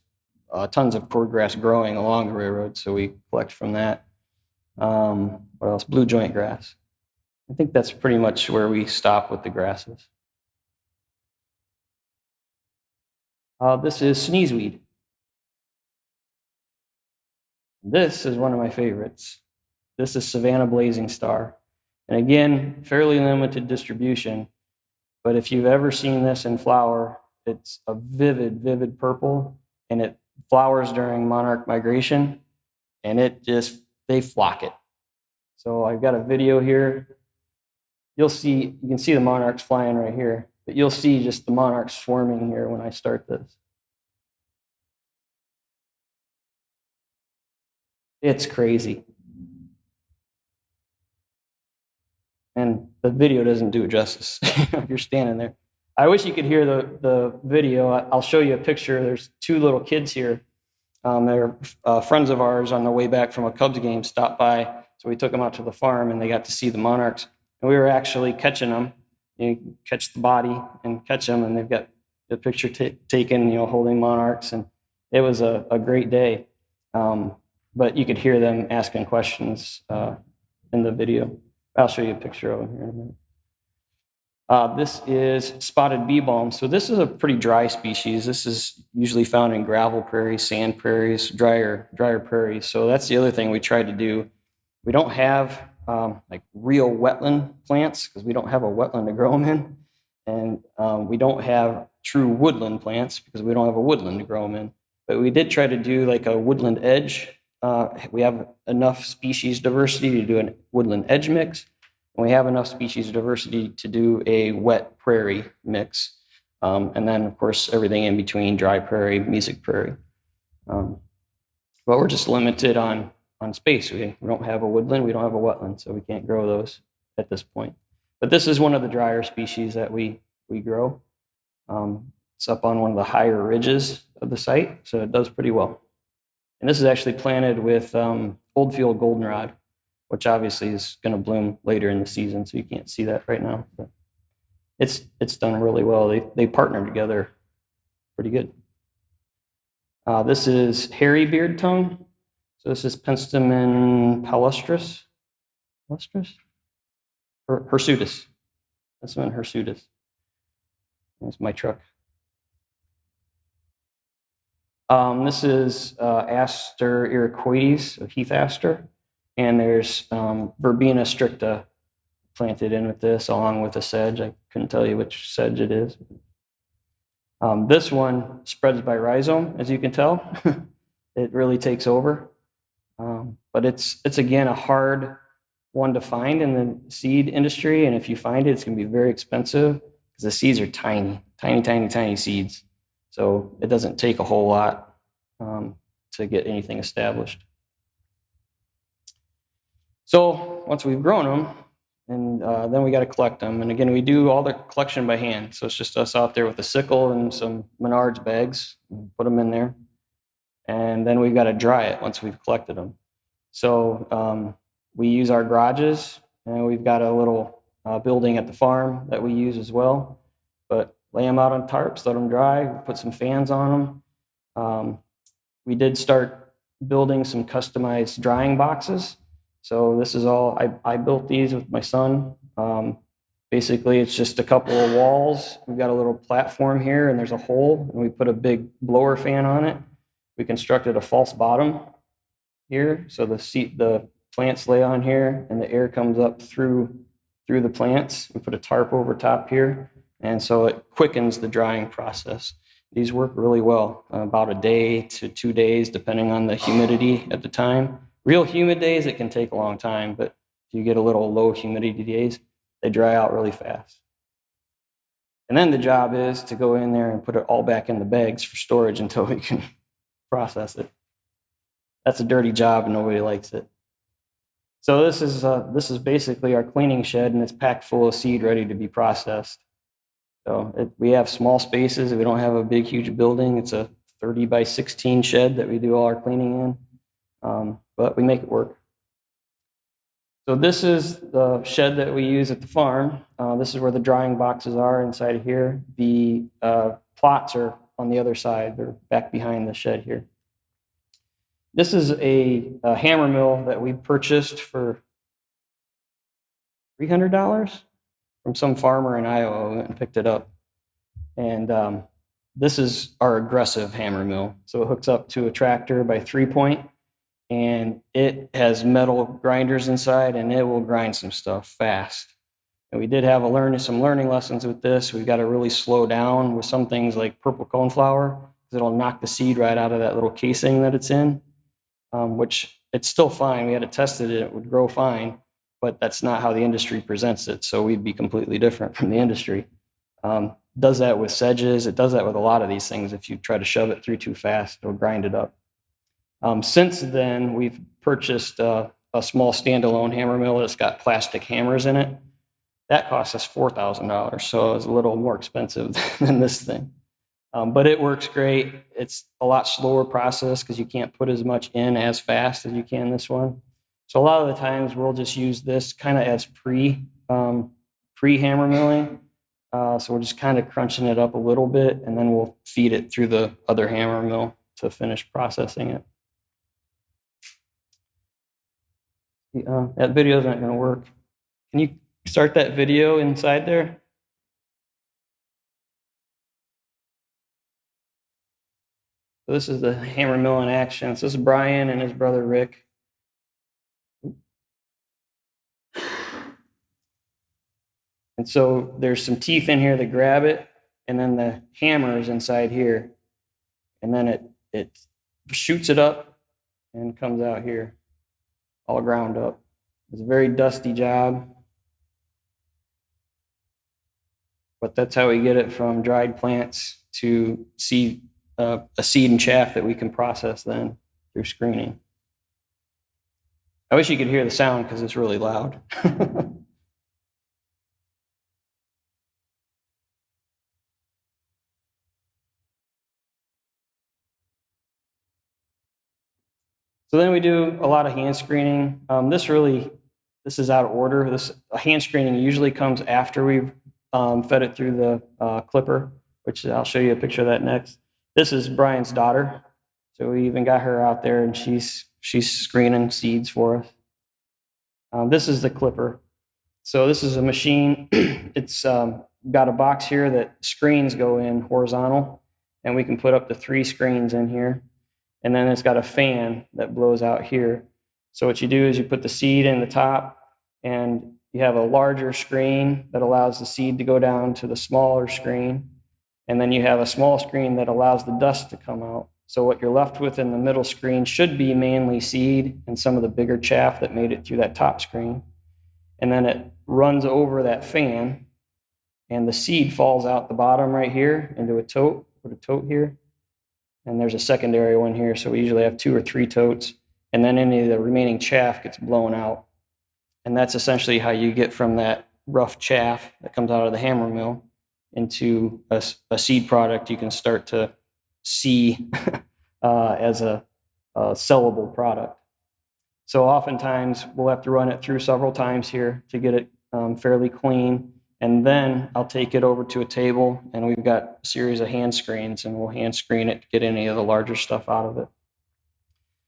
[SPEAKER 2] tons of cordgrass growing along the railroad, so we collect from that. What else? Blue joint grass. I think that's pretty much where we stop with the grasses. This is sneezeweed. This is one of my favorites. This is Savannah blazing star. And again, fairly limited distribution, but if you've ever seen this in flower, it's a vivid, vivid purple, and it flowers during monarch migration, and they flock it. So I've got a video here. You can see the monarchs flying right here, but you'll see just the monarchs swarming here when I start this. It's crazy. And the video doesn't do it justice if you're standing there. I wish you could hear the video. I'll show you a picture. There's two little kids here. They're friends of ours on their way back from a Cubs game, stopped by. So we took them out to the farm, and they got to see the monarchs. And we were actually catching them. You catch the body and catch them, and they've got the picture taken, holding monarchs. And it was a great day. But you could hear them asking questions in the video. I'll show you a picture of them here in a minute. This is spotted bee balm. So this is a pretty dry species. This is usually found in gravel prairies, sand prairies, drier prairies. So that's the other thing we tried to do. We don't have like real wetland plants because we don't have a wetland to grow them in. And we don't have true woodland plants because we don't have a woodland to grow them in. But we did try to do like a woodland edge. We have enough species diversity to do a woodland edge mix. And we have enough species diversity to do a wet prairie mix. And then, of course, everything in between, dry prairie, mesic prairie. But we're just limited on space. We don't have a woodland, we don't have a wetland, so we can't grow those at this point. But this is one of the drier species that we grow. It's up on one of the higher ridges of the site, so it does pretty well. And this is actually planted with old field goldenrod, which obviously is going to bloom later in the season, so you can't see that right now. But it's done really well. They partner together pretty good. This is hairy beard tongue. So this is Penstemon palustris. Hirsutus. Penstemon hirsutus. That's my truck. This is Aster iricoides, so heath aster, and there's Verbena stricta planted in with this, along with a sedge. I couldn't tell you which sedge it is. This one spreads by rhizome, as you can tell. It really takes over, but it's again a hard one to find in the seed industry, and if you find it, it's going to be very expensive because the seeds are tiny, tiny, tiny, tiny seeds. So it doesn't take a whole lot to get anything established. So once we've grown them, and then we got to collect them. And again, we do all the collection by hand. So it's just us out there with a sickle and some Menards bags, put them in there. And then we've got to dry it once we've collected them. So we use our garages, and we've got a little building at the farm that we use as well. But lay them out on tarps, let them dry, put some fans on them. We did start building some customized drying boxes. So this is all, I built these with my son. Basically, it's just a couple of walls. We've got a little platform here, and there's a hole, and we put a big blower fan on it. We constructed a false bottom here, so the plants lay on here, and the air comes up through the plants. We put a tarp over top here, and so it quickens the drying process. These work really well, about a day to 2 days, depending on the humidity at the time. Real humid days, it can take a long time, but if you get a little low humidity days, they dry out really fast. And then the job is to go in there and put it all back in the bags for storage until we can process it. That's a dirty job and nobody likes it. So this is basically our cleaning shed, and it's packed full of seed ready to be processed. So we have small spaces. We don't have a big, huge building. It's a 30 by 16 shed that we do all our cleaning in, but we make it work. So this is the shed that we use at the farm. This is where the drying boxes are inside of here. The plots are on the other side. They're back behind the shed here. This is a hammer mill that we purchased for $300 from some farmer in Iowa. We went and picked it up. And this is our aggressive hammer mill. So it hooks up to a tractor by 3-point, and it has metal grinders inside, and it will grind some stuff fast. And we did have some learning lessons with this. We've got to really slow down with some things like purple coneflower, because it'll knock the seed right out of that little casing that it's in, which it's still fine. We had it tested, it would grow fine, but that's not how the industry presents it. So we'd be completely different from the industry. Does that with sedges. It does that with a lot of these things. If you try to shove it through too fast, it'll grind it up. Since then, we've purchased a small standalone hammer mill that's got plastic hammers in it. That cost us $4,000, so it's a little more expensive than this thing. But it works great. It's a lot slower process because you can't put as much in as fast as you can this one. So a lot of the times we'll just use this kind of as pre-hammer milling. So we're just kind of crunching it up a little bit, and then we'll feed it through the other hammer mill to finish processing it. That video is not going to work. Can you start that video inside there? So this is the hammer mill in action. So this is Brian and his brother Rick. And so there's some teeth in here that grab it, and then the hammer is inside here. And then it shoots it up and comes out here, all ground up. It's a very dusty job, but that's how we get it from dried plants to seed, a seed and chaff that we can process then through screening. I wish you could hear the sound because it's really loud. So then we do a lot of hand screening. This is out of order. Hand screening usually comes after we've fed it through the clipper, which I'll show you a picture of that next. This is Brian's daughter. So we even got her out there, and she's screening seeds for us. This is the clipper. So this is a machine. It's got a box here that screens go in horizontal, and we can put up to 3 screens in here. And then it's got a fan that blows out here. So what you do is you put the seed in the top, and you have a larger screen that allows the seed to go down to the smaller screen. And then you have a small screen that allows the dust to come out. So what you're left with in the middle screen should be mainly seed and some of the bigger chaff that made it through that top screen. And then it runs over that fan, and the seed falls out the bottom right here into a tote. Put a tote here. And there's a secondary one here, so we usually have 2 or 3 totes, and then any of the remaining chaff gets blown out. And that's essentially how you get from that rough chaff that comes out of the hammer mill into a seed product you can start to see as a sellable product. So oftentimes we'll have to run it through several times here to get it fairly clean. And then I'll take it over to a table, and we've got a series of hand screens, and we'll hand screen it to get any of the larger stuff out of it.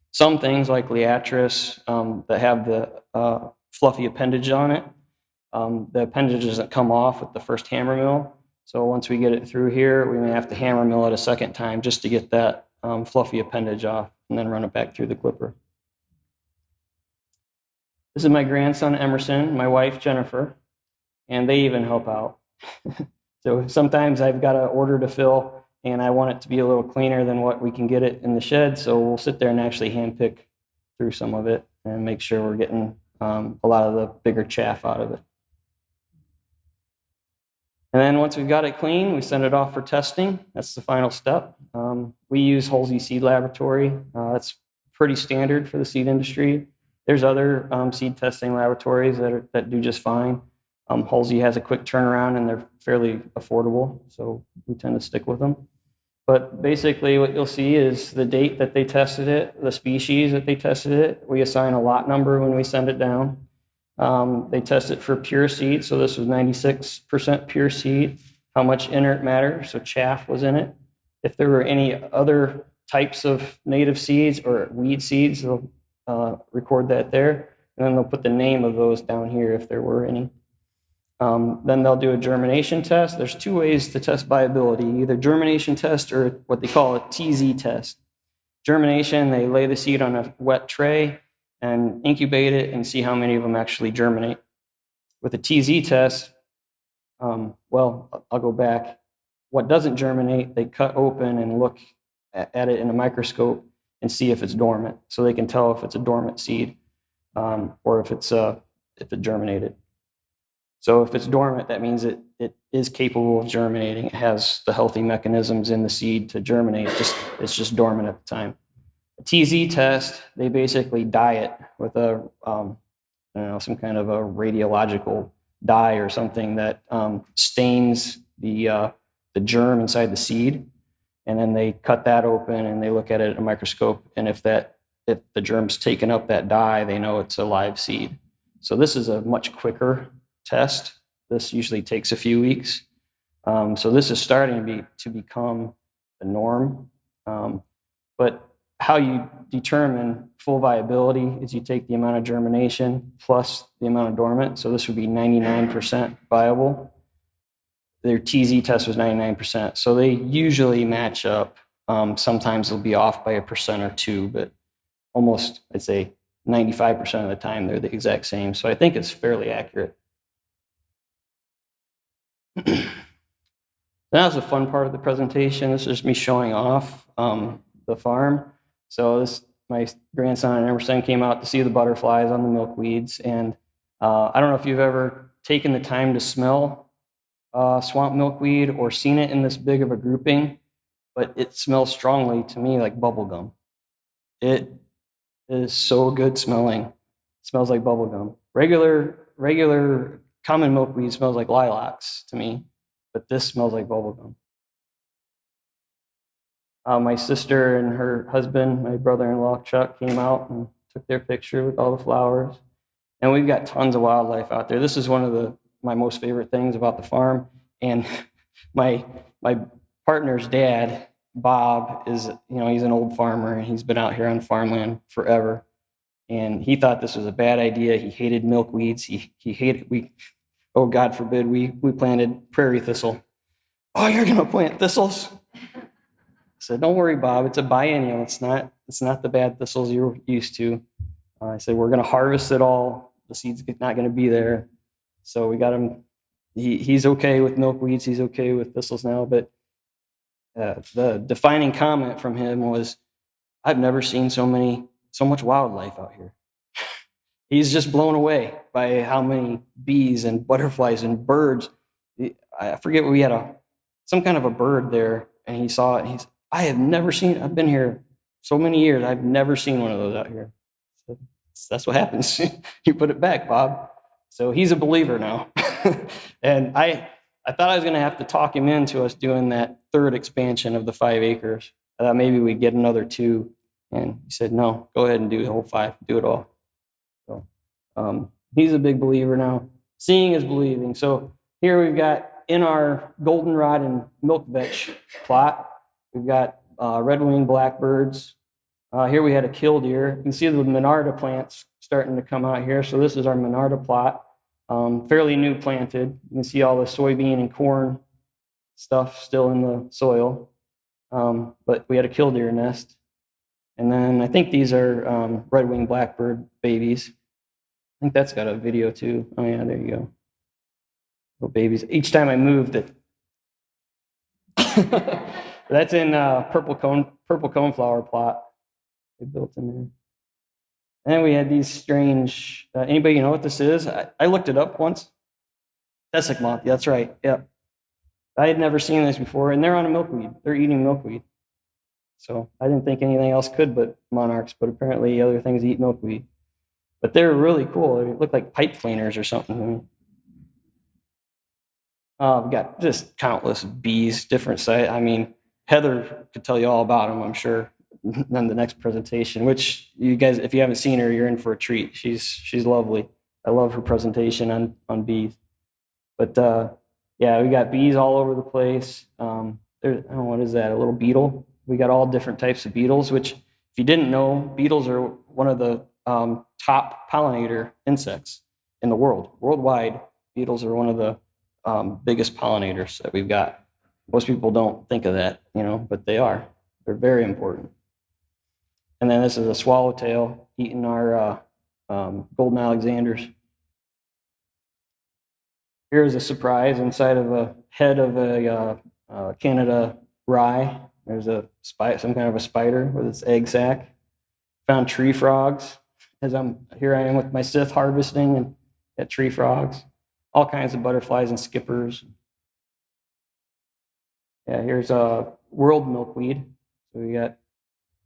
[SPEAKER 2] Some things like Liatris that have the fluffy appendage on it, the appendage doesn't come off with the first hammer mill. So once we get it through here, we may have to hammer mill it a second time just to get that fluffy appendage off and then run it back through the clipper. This is my grandson, Emerson, my wife, Jennifer, and they even help out. So sometimes I've got an order to fill and I want it to be a little cleaner than what we can get it in the shed. So we'll sit there and actually hand pick through some of it and make sure we're getting a lot of the bigger chaff out of it. And then once we've got it clean, we send it off for testing. That's the final step. We use Halsey Seed Laboratory. That's pretty standard for the seed industry. There's other seed testing laboratories that do just fine. Halsey has a quick turnaround and they're fairly affordable, so we tend to stick with them. But basically what you'll see is the date that they tested it, the species that they tested it. We assign a lot number when we send it down. They test it for pure seed, so this was 96% pure seed. How much inert matter, so chaff, was in it. If there were any other types of native seeds or weed seeds, they'll record that there, and then they'll put the name of those down here if there were any. Then they'll do a germination test. There's two ways to test viability, either germination test or what they call a TZ test. Germination, they lay the seed on a wet tray and incubate it and see how many of them actually germinate. With a TZ test, well, I'll go back. What doesn't germinate, they cut open and look at it in a microscope and see if it's dormant. So they can tell if it's a dormant seed or if it germinated. So if it's dormant, that means it is capable of germinating. It has the healthy mechanisms in the seed to germinate. It's just dormant at the time. A TZ test, they basically dye it with some kind of a radiological dye or something that stains the germ inside the seed, and then they cut that open and they look at it in a microscope. And if the germ's taken up that dye, they know it's a live seed. So this is a much quicker test. This usually takes a few weeks. So this is starting to become the norm. But how you determine full viability is you take the amount of germination plus the amount of dormant. So this would be 99% viable. Their TZ test was 99%. So they usually match up. Sometimes they'll be off by 1% or 2%, but almost, I'd say 95% of the time they're the exact same. So I think it's fairly accurate. That was the fun part of the presentation. This is me showing off the farm. So my grandson and Emerson came out to see the butterflies on the milkweeds. And I don't know if you've ever taken the time to smell swamp milkweed or seen it in this big of a grouping, but it smells strongly to me like bubble gum. It is so good smelling. It smells like bubble gum. Regular common milkweed smells like lilacs to me, but this smells like bubble gum. My sister and her husband, my brother-in-law Chuck, came out and took their picture with all the flowers. And we've got tons of wildlife out there. This is one of my most favorite things about the farm. And my partner's dad, Bob, he's an old farmer and he's been out here on farmland forever. And he thought this was a bad idea. He hated milkweeds. He hated, oh, God forbid, we planted prairie thistle. Oh, you're going to plant thistles? I said, don't worry, Bob, it's a biennial. It's not the bad thistles you're used to. I said, we're going to harvest it all. The seed's not going to be there. So we got him. He's okay with milkweeds. He's okay with thistles now. But the defining comment from him was, I've never seen so much wildlife out here. He's just blown away by how many bees and butterflies and birds. I forget, we had some kind of a bird there, and he saw it. I've been here so many years. I've never seen one of those out here. So that's what happens. You put it back, Bob. So he's a believer now. And I thought I was going to have to talk him into us doing that third expansion of the 5 acres. I thought maybe we'd get another 2. And he said, no, go ahead and do the whole 5, do it all. So he's a big believer now. Seeing is believing. So here we've got in our goldenrod and milk vetch plot, we've got red-winged blackbirds. Here we had a killdeer. You can see the Monarda plants starting to come out here. So this is our Monarda plot, fairly new planted. You can see all the soybean and corn stuff still in the soil. But we had a killdeer nest. And then I think these are red-winged blackbird babies. I think that's got a video too. Oh yeah, there you go. Little babies. Each time I moved it. That's in purple coneflower plot they built in there. And then we had these strange, anybody know what this is? I looked it up once. Tussock moth, that's right, yep. I had never seen this before, and they're on a milkweed. They're eating milkweed. So I didn't think anything else could but monarchs, but apparently other things eat milkweed. But they're really cool. They look like pipe cleaners or something to me. We've got just countless bees, different size. I mean, Heather could tell you all about them, I'm sure, in the next presentation, which you guys, if you haven't seen her, you're in for a treat. She's lovely. I love her presentation on bees. But yeah, we got bees all over the place. There's, I don't know, what is that, a little beetle? We got all different types of beetles, which if you didn't know, beetles are one of the top pollinator insects in the world. Worldwide, beetles are one of the biggest pollinators that we've got. Most people don't think of that, but they are. They're very important. And then this is a swallowtail eating our golden Alexanders. Here's a surprise inside of a head of a Canada rye. There's some kind of a spider with its egg sac. Found tree frogs here I am with my scythe harvesting and at tree frogs. All kinds of butterflies and skippers. Yeah, here's a world milkweed. So we got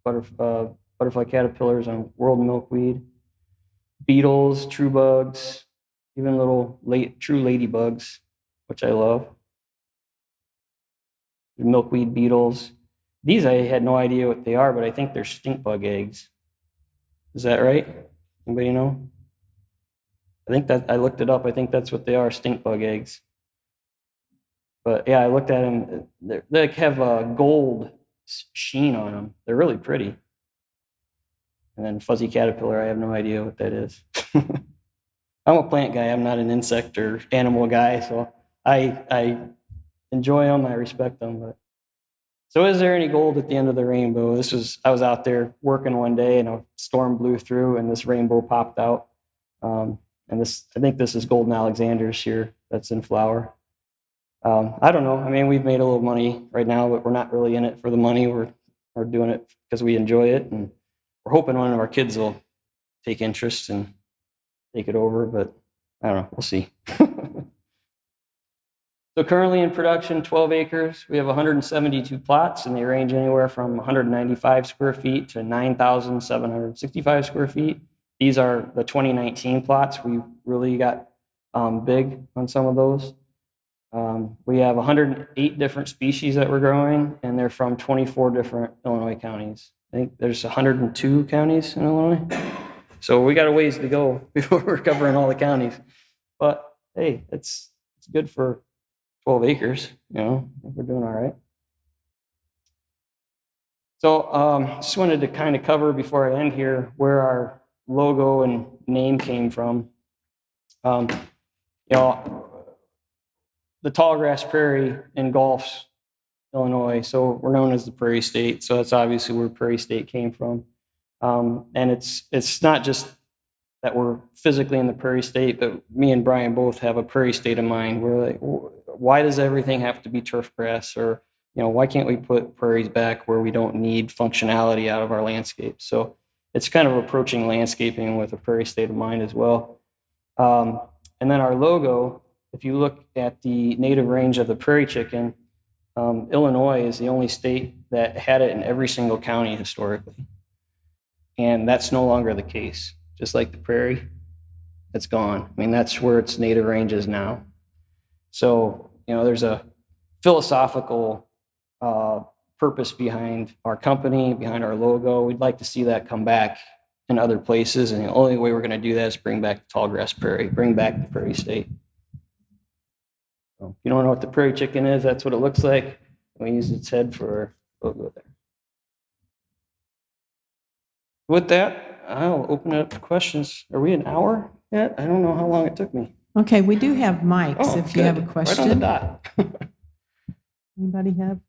[SPEAKER 2] butterfly caterpillars on world milkweed, beetles, true bugs, even little true ladybugs, which I love. Milkweed beetles. These I had no idea what they are, but I think they're stink bug eggs. Is that right? Anybody know? I think that I looked it up. I think that's what they are, stink bug eggs. But yeah, I looked at them. They have a gold sheen on them. They're really pretty. And then fuzzy caterpillar, I have no idea what that is. I'm a plant guy. I'm not an insect or animal guy, so I enjoy them. I respect them. But so, is there any gold at the end of the rainbow? I was out there working one day, and a storm blew through, and this rainbow popped out. And I think this is golden Alexanders here. That's in flower. I don't know. I mean, we've made a little money right now, but we're not really in it for the money. We're doing it because we enjoy it, and we're hoping one of our kids will take interest and take it over. But I don't know. We'll see. So currently in production, 12 acres. We have 172 plots, and they range anywhere from 195 square feet to 9,765 square feet. These are the 2019 plots. We really got big on some of those. We have 108 different species that we're growing, and they're from 24 different Illinois counties. I think there's 102 counties in Illinois. So we got a ways to go before we're covering all the counties. But hey, it's good for 12 acres, I think we're doing all right. So just wanted to kind of cover before I end here where our logo and name came from. The tallgrass prairie engulfs Illinois, so we're known as the Prairie State. So that's obviously where Prairie State came from. And it's not just that we're physically in the Prairie State, but me and Brian both have a Prairie State in mind. We're like, why does everything have to be turf grass? Or, why can't we put prairies back where we don't need functionality out of our landscape? So it's kind of approaching landscaping with a Prairie State in mind as well. And then our logo, if you look at the native range of the prairie chicken, Illinois is the only state that had it in every single county historically. And that's no longer the case. just like the prairie. It's gone. I mean, that's where its native range is now. So, there's a philosophical purpose behind our company, behind our logo. We'd like to see that come back in other places, and the only way we're going to do that is bring back the tall grass prairie, bring back the prairie state. So, if you don't know what the prairie chicken is, that's what it looks like. We use its head for our logo there. With that, I'll open it up to questions. Are we an hour yet? I don't know how long it took me.
[SPEAKER 1] Okay, we do have mics
[SPEAKER 2] Oh,
[SPEAKER 1] if you have a
[SPEAKER 2] good.
[SPEAKER 1] question.
[SPEAKER 2] Right on the dot.
[SPEAKER 1] Anybody have?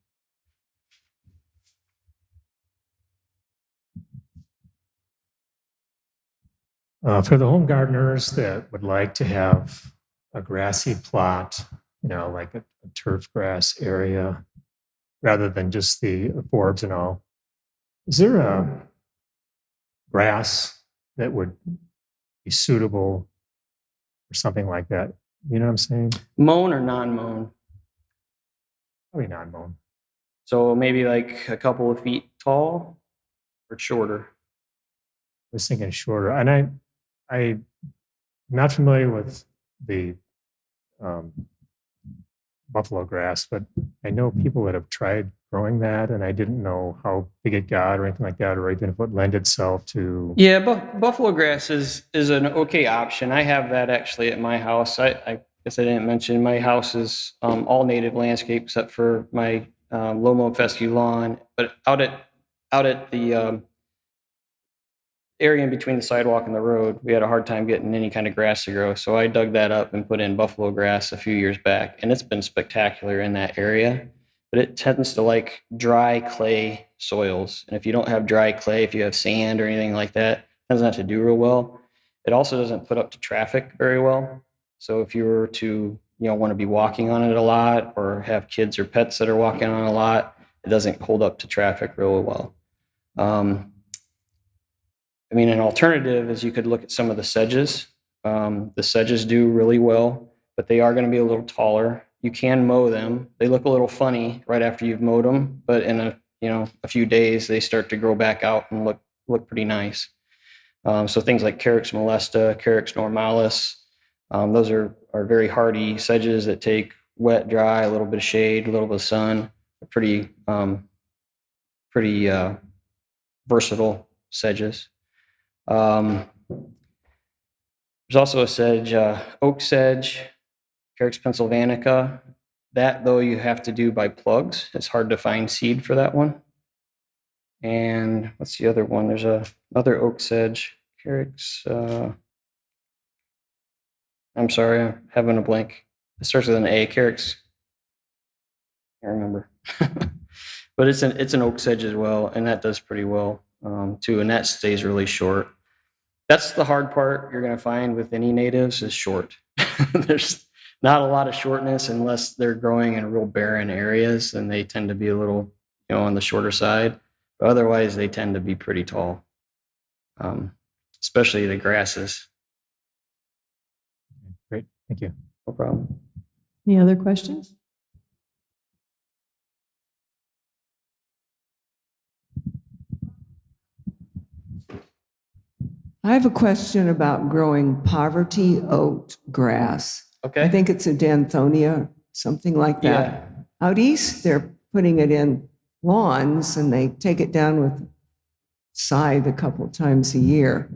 [SPEAKER 3] For the home gardeners that would like to have a grassy plot, like a turf grass area, rather than just the forbs and all, is there a grass that would be suitable or something like that? You know what I'm saying?
[SPEAKER 2] Mown or non-mown?
[SPEAKER 3] Probably non-mown.
[SPEAKER 2] So maybe like a couple of feet tall or shorter?
[SPEAKER 3] I was thinking shorter, and I'm not familiar with the buffalo grass, but I know people that have tried growing that, and I didn't know how big it got or anything like that, or even if it would lend itself to.
[SPEAKER 2] Yeah, buffalo grass is an okay option. I have that actually at my house. I guess I didn't mention my house is all native landscape except for my low mow fescue lawn. But out at the area in between the sidewalk and the road, we had a hard time getting any kind of grass to grow. So I dug that up and put in buffalo grass a few years back, and it's been spectacular in that area. But it tends to like dry clay soils. And if you don't have dry clay, if you have sand or anything like that, it tends not to do real well. It also doesn't put up to traffic very well. So if you were to, want to be walking on it a lot or have kids or pets that are walking on it a lot, it doesn't hold up to traffic real well. An alternative is you could look at some of the sedges. The sedges do really well, but they are going to be a little taller. You can mow them. They look a little funny right after you've mowed them, but in a few days they start to grow back out and look pretty nice. So things like Carex molesta, Carex normalis, those are very hardy sedges that take wet, dry, a little bit of shade, a little bit of sun. They're pretty versatile sedges. There's also a sedge, oak sedge, Carex pennsylvanica. That, though, you have to do by plugs. It's hard to find seed for that one. And what's the other one? There's another oak sedge, Carex. I'm sorry, I'm having a blank. It starts with an A, Carex. I can't remember. But it's an oak sedge as well, and that does pretty well too, and that stays really short. That's the hard part you're going to find with any natives is short. There's not a lot of shortness unless they're growing in real barren areas, and they tend to be a little, on the shorter side. But otherwise, they tend to be pretty tall, especially the grasses.
[SPEAKER 3] Great, thank you.
[SPEAKER 2] No problem.
[SPEAKER 1] Any other questions?
[SPEAKER 4] I have a question about growing poverty oat grass.
[SPEAKER 2] Okay.
[SPEAKER 4] I think it's a Danthonia, something like that.
[SPEAKER 2] Yeah.
[SPEAKER 4] Out east, they're putting it in lawns and they take it down with scythe a couple of times a year.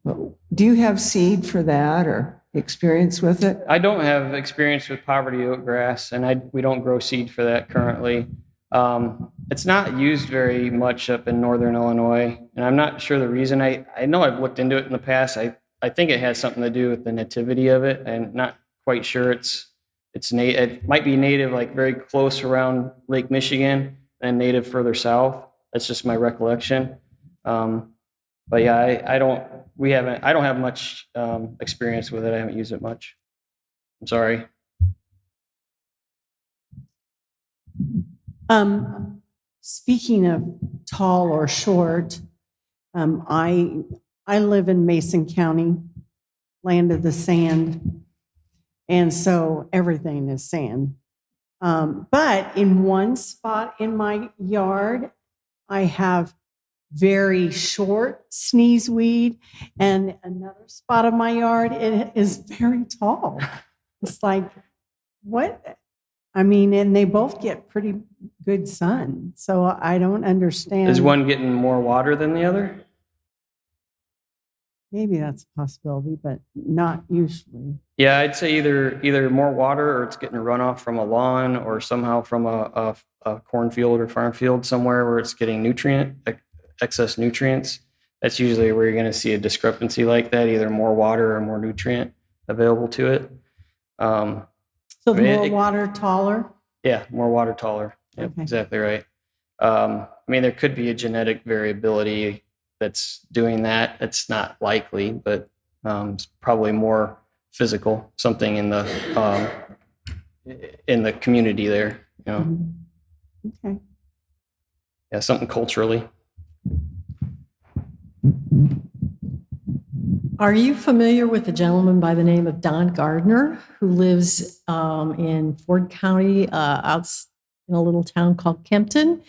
[SPEAKER 4] But do you have seed for that or experience with it?
[SPEAKER 2] I don't have experience with poverty oat grass, and we don't grow seed for that currently. It's not used very much up in northern Illinois, and I'm not sure the reason. I know I've looked into it in the past. I think it has something to do with the nativity of it. I'm not quite sure it might be native like very close around Lake Michigan and native further south. That's just my recollection. But yeah, I don't have much experience with it. I haven't used it much. I'm sorry.
[SPEAKER 5] Speaking of tall or short, I live in Mason County, land of the sand, and so everything is sand. But in one spot in my yard, I have very short sneezeweed, and another spot of my yard, it is very tall. It's like, what? I mean, and they both get pretty good sun, so I don't understand.
[SPEAKER 2] Is one getting more water than the other?
[SPEAKER 5] Maybe that's a possibility, but not usually.
[SPEAKER 2] Yeah, I'd say either more water, or it's getting a runoff from a lawn, or somehow from a cornfield or farm field somewhere where it's getting excess nutrients. That's usually where you're going to see a discrepancy like that, either more water or more nutrient available to it.
[SPEAKER 5] So the more water, taller?
[SPEAKER 2] Yeah, more water, taller. Yep,
[SPEAKER 5] Okay.
[SPEAKER 2] exactly right. I mean, there could be a genetic variability that's doing that. It's not likely, but it's probably more physical, something in the community there, you know.
[SPEAKER 5] Mm-hmm. Okay.
[SPEAKER 2] Yeah, something culturally.
[SPEAKER 6] Are you familiar with a gentleman by the name of Don Gardner, who lives in Ford County, out in a little town called Kempton?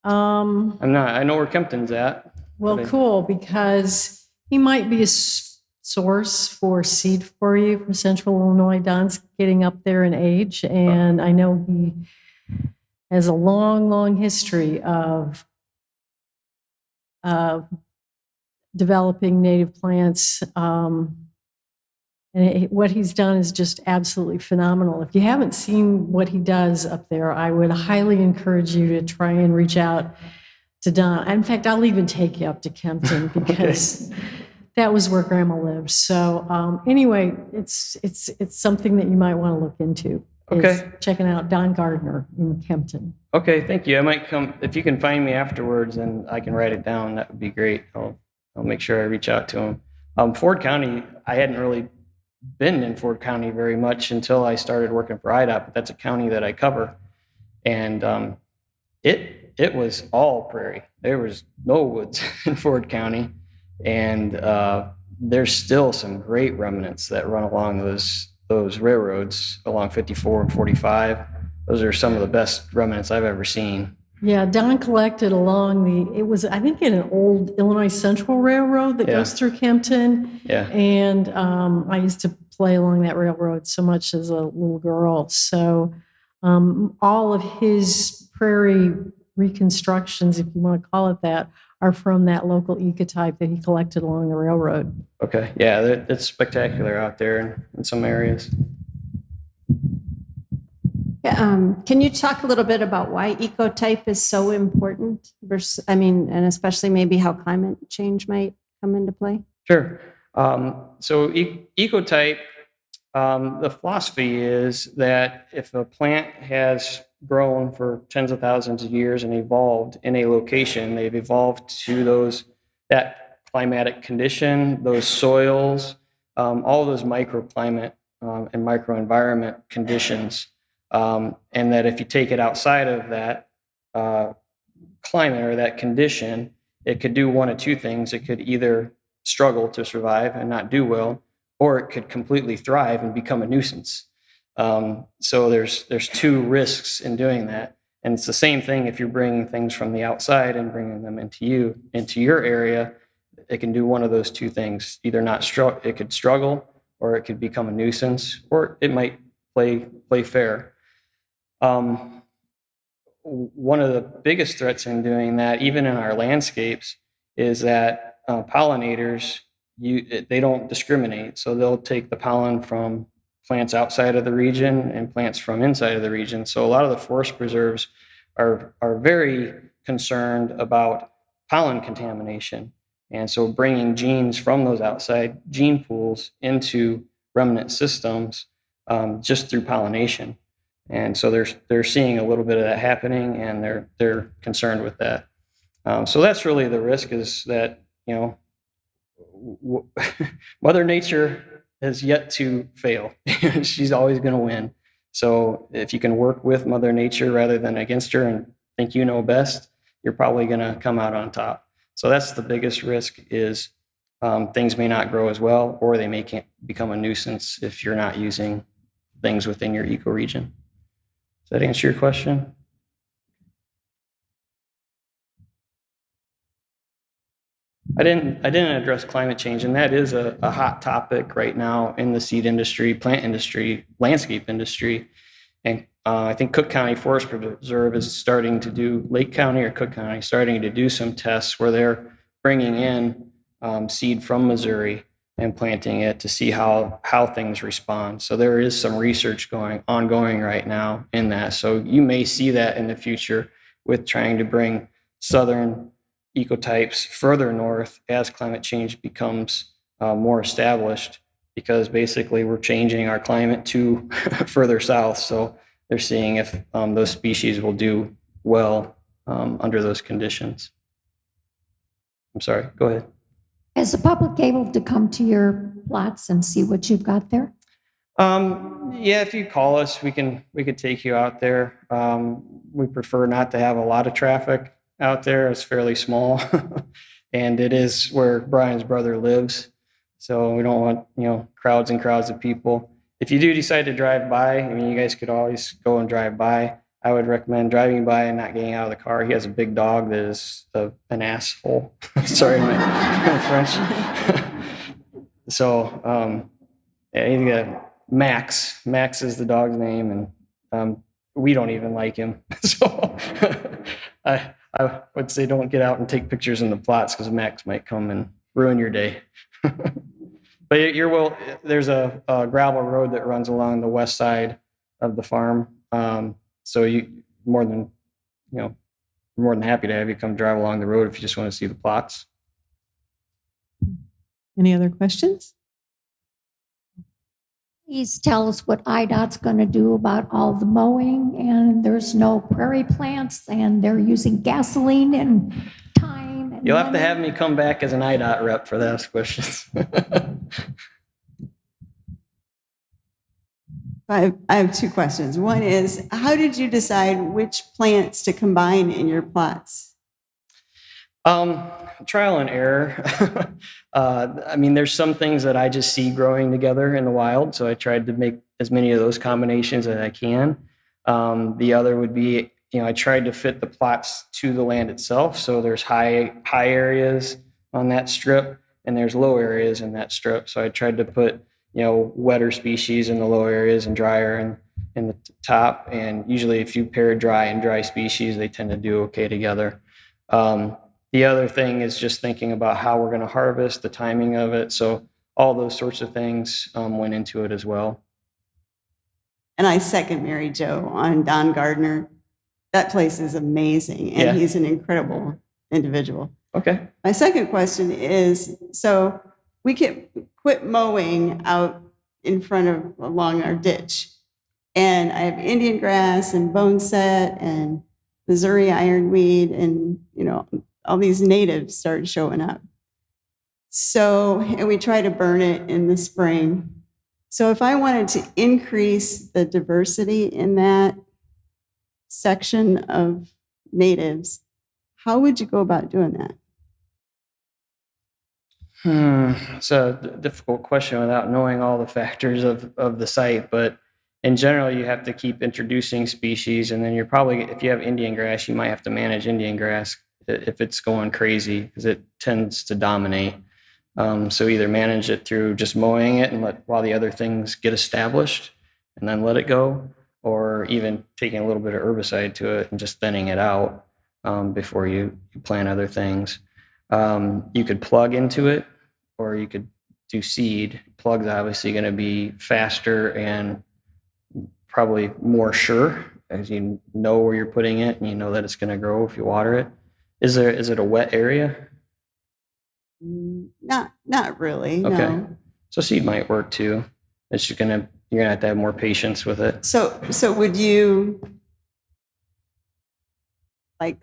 [SPEAKER 2] I'm not. I know where Kempton's at.
[SPEAKER 6] Well, cool, because he might be a source for seed for you from Central Illinois. Don's getting up there in age, and I know he has a long, long history of developing native plants. What he's done is just absolutely phenomenal. If you haven't seen what he does up there, I would highly encourage you to try and reach out to Don. In fact, I'll even take you up to Kempton because that was where Grandma lived. So anyway, it's something that you might want to look into.
[SPEAKER 2] Okay.
[SPEAKER 6] Checking out Don Gardner in Kempton.
[SPEAKER 2] Okay, thank you. I might come if you can find me afterwards and I can write it down. That would be great. I'll make sure I reach out to him. Ford County, I hadn't really been in Ford County very much until I started working for IDOT, but that's a county that I cover. And it was all prairie. There was no woods in Ford County. And there's still some great remnants that run along those railroads along 54 and 45. Those are some of the best remnants I've ever seen.
[SPEAKER 6] Yeah, Don collected along I think in an old Illinois Central Railroad that goes through Kempton.
[SPEAKER 2] Yeah.
[SPEAKER 6] And I used to play along that railroad so much as a little girl. So all of his prairie reconstructions, if you want to call it that, are from that local ecotype that he collected along the railroad.
[SPEAKER 2] Okay. Yeah, it's spectacular out there in some areas.
[SPEAKER 7] Can you talk a little bit about why ecotype is so important versus, and especially maybe how climate change might come into play?
[SPEAKER 2] Sure. So ecotype, the philosophy is that if a plant has grown for tens of thousands of years and evolved in a location, they've evolved to that climatic condition, those soils, all those microclimate and microenvironment conditions. And that if you take it outside of that climate or that condition, it could do one of two things. It could either struggle to survive and not do well, or it could completely thrive and become a nuisance. So there's two risks in doing that. And it's the same thing if you're bringing things from the outside and bringing them into your area. It can do one of those two things. Either it could struggle, or it could become a nuisance, or it might play fair. One of the biggest threats in doing that, even in our landscapes, is that pollinators, they don't discriminate. So they'll take the pollen from plants outside of the region and plants from inside of the region. So a lot of the forest preserves are very concerned about pollen contamination. And so bringing genes from those outside gene pools into remnant systems just through pollination. And so they're seeing a little bit of that happening, and they're concerned with that. So that's really the risk, is that, Mother Nature has yet to fail. She's always going to win. So if you can work with Mother Nature rather than against her and think you know best, you're probably going to come out on top. So that's the biggest risk, is things may not grow as well, or they may become a nuisance if you're not using things within your ecoregion. Does that answer your question? I didn't address climate change, and that is a hot topic right now in the seed industry, plant industry, landscape industry. And I think Cook County Forest Preserve is starting to do, Lake County or Cook County, starting to do some tests where they're bringing in seed from Missouri and planting it to see how things respond. So there is some research ongoing right now in that. So you may see that in the future with trying to bring southern ecotypes further north as climate change becomes more established, because basically we're changing our climate to further south. So they're seeing if those species will do well under those conditions. I'm sorry, go ahead.
[SPEAKER 8] Is the public able to come to your plots and see what you've got there?
[SPEAKER 2] Yeah, if you call us, we could take you out there. We prefer not to have a lot of traffic out there. It's fairly small, and it is where Brian's brother lives. So we don't want, crowds and crowds of people. If you do decide to drive by, I mean, you guys could always go and drive by. I would recommend driving by and not getting out of the car. He has a big dog that is an asshole. Sorry, my French. So, yeah, Max. Max is the dog's name, and we don't even like him. So I would say don't get out and take pictures in the plots, because Max might come and ruin your day. But there's a gravel road that runs along the west side of the farm. So more than happy to have you come drive along the road if you just want to see the plots.
[SPEAKER 1] Any other questions?
[SPEAKER 8] Please tell us what IDOT's going to do about all the mowing, and there's no prairie plants, and they're using gasoline and time. And
[SPEAKER 2] You'll have to have me come back as an IDOT rep for those questions.
[SPEAKER 9] I have two questions. One is, how did you decide which plants to combine in your plots?
[SPEAKER 2] Trial and error. I mean, there's some things that I just see growing together in the wild, so I tried to make as many of those combinations as I can. The other would be, I tried to fit the plots to the land itself. So there's high areas on that strip, and there's low areas in that strip. So I tried to put wetter species in the low areas and drier in the top. And usually if you pair dry and dry species, they tend to do okay together. The other thing is just thinking about how we're going to harvest, the timing of it. So all those sorts of things went into it as well.
[SPEAKER 9] And I second Mary Jo on Don Gardner. That place is amazing, and he's an incredible individual.
[SPEAKER 2] Okay.
[SPEAKER 9] My second question is, so we can quit mowing out in front along our ditch. And I have Indian grass and boneset and Missouri ironweed, and, all these natives started showing up. So, and we try to burn it in the spring. So if I wanted to increase the diversity in that section of natives, how would you go about doing that?
[SPEAKER 2] It's a difficult question without knowing all the factors of the site, but in general, you have to keep introducing species, and then you're probably, if you have Indian grass, you might have to manage Indian grass if it's going crazy, because it tends to dominate. So either manage it through just mowing it and while the other things get established and then let it go, or even taking a little bit of herbicide to it and just thinning it out before you plant other things. You could plug into it, or you could do seed. Plug's obviously going to be faster and probably more sure, as you know where you're putting it and you know that it's going to grow if you water it. Is it a wet area?
[SPEAKER 9] Not really.
[SPEAKER 2] Okay.
[SPEAKER 9] No.
[SPEAKER 2] So seed might work too. It's just you're gonna have to have more patience with it.
[SPEAKER 9] So would you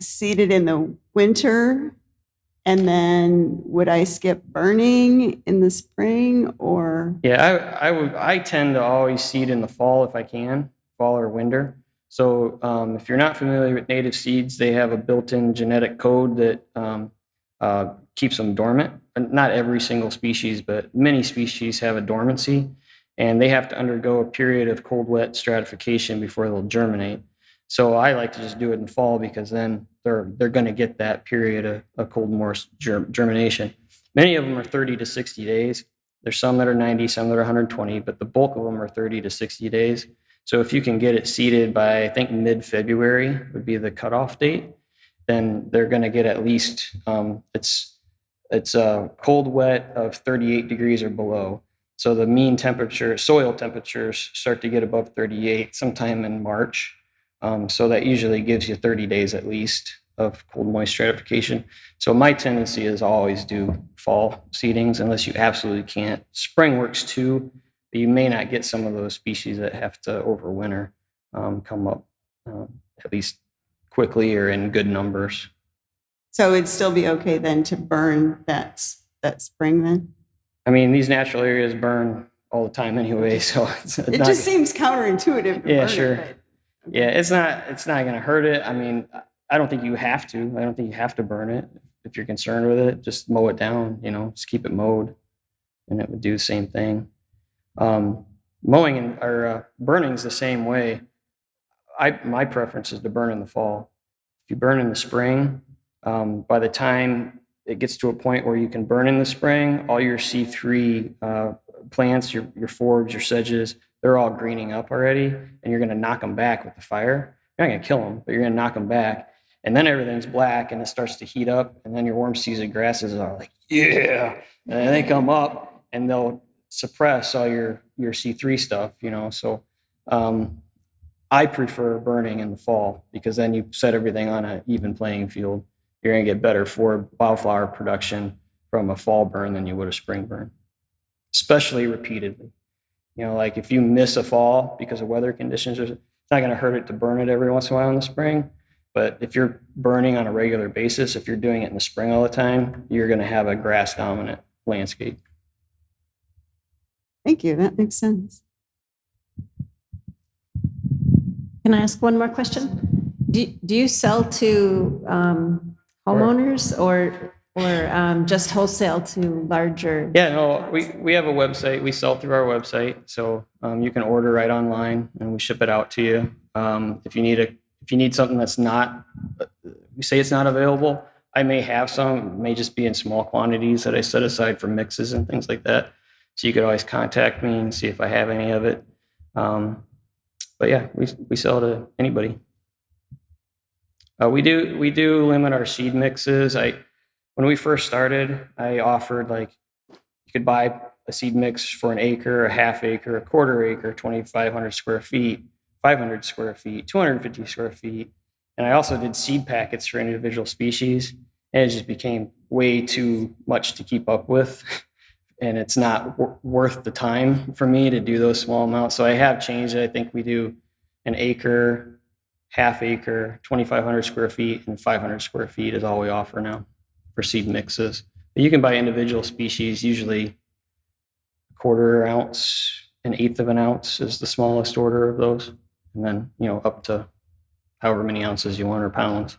[SPEAKER 9] seed it in the winter, and then would I skip burning in the spring, or?
[SPEAKER 2] Yeah, I tend to always seed in the fall if I can, fall or winter. So if you're not familiar with native seeds, they have a built-in genetic code that keeps them dormant. And not every single species, but many species have a dormancy, and they have to undergo a period of cold, wet stratification before they'll germinate. So I like to just do it in fall, because then they're going to get that period of cold, moist germination. Many of them are 30 to 60 days. There's some that are 90, some that are 120, but the bulk of them are 30 to 60 days. So if you can get it seeded by, I think, mid-February would be the cutoff date, then they're going to get at least, it's a cold wet of 38 degrees or below. So the mean temperature, soil temperatures start to get above 38 sometime in March. So that usually gives you 30 days at least of cold moist stratification. So my tendency is always do fall seedings unless you absolutely can't. Spring works too, but you may not get some of those species that have to overwinter come up at least quickly or in good numbers.
[SPEAKER 9] So it'd still be okay then to burn that spring then?
[SPEAKER 2] I mean, these natural areas burn all the time anyway, so
[SPEAKER 9] It just seems counterintuitive to
[SPEAKER 2] Yeah,
[SPEAKER 9] burn
[SPEAKER 2] sure.
[SPEAKER 9] it.
[SPEAKER 2] Yeah, it's not going to hurt it. I mean, I don't think you have to. I don't think you have to burn it. If you're concerned with it, just mow it down, just keep it mowed and it would do the same thing. Mowing or burning is the same way. My preference is to burn in the fall. If you burn in the spring, by the time it gets to a point where you can burn in the spring, all your C3 plants, your forbs, your sedges, they're all greening up already, and you're going to knock them back with the fire. You're not going to kill them, but you're going to knock them back. And then everything's black and it starts to heat up, and then your warm season grasses are like, yeah. And then they come up and they'll suppress all your C3 stuff, So I prefer burning in the fall because then you set everything on an even playing field. You're going to get better for wildflower production from a fall burn than you would a spring burn, especially repeatedly. Like if you miss a fall because of weather conditions, it's not going to hurt it to burn it every once in a while in the spring. But if you're burning on a regular basis, if you're doing it in the spring all the time, you're going to have a grass dominant landscape.
[SPEAKER 9] Thank you. That makes sense.
[SPEAKER 7] Can I ask one more question? Do you sell to homeowners or just wholesale to larger?
[SPEAKER 2] Yeah, no, we have a website. We sell through our website, so you can order right online, and we ship it out to you. If you need something that's not, we say it's not available. I may have some. It may just be in small quantities that I set aside for mixes and things like that. So you could always contact me and see if I have any of it. But yeah, we sell to anybody. We do limit our seed mixes. When we first started, I offered you could buy a seed mix for an acre, a half acre, a quarter acre, 2,500 square feet, 500 square feet, 250 square feet. And I also did seed packets for individual species, and it just became way too much to keep up with. And it's not worth the time for me to do those small amounts. So I have changed it. I think we do an acre, half acre, 2,500 square feet, and 500 square feet is all we offer now for seed mixes. But you can buy individual species, usually a quarter ounce, an eighth of an ounce is the smallest order of those. And then, up to however many ounces you want or pounds.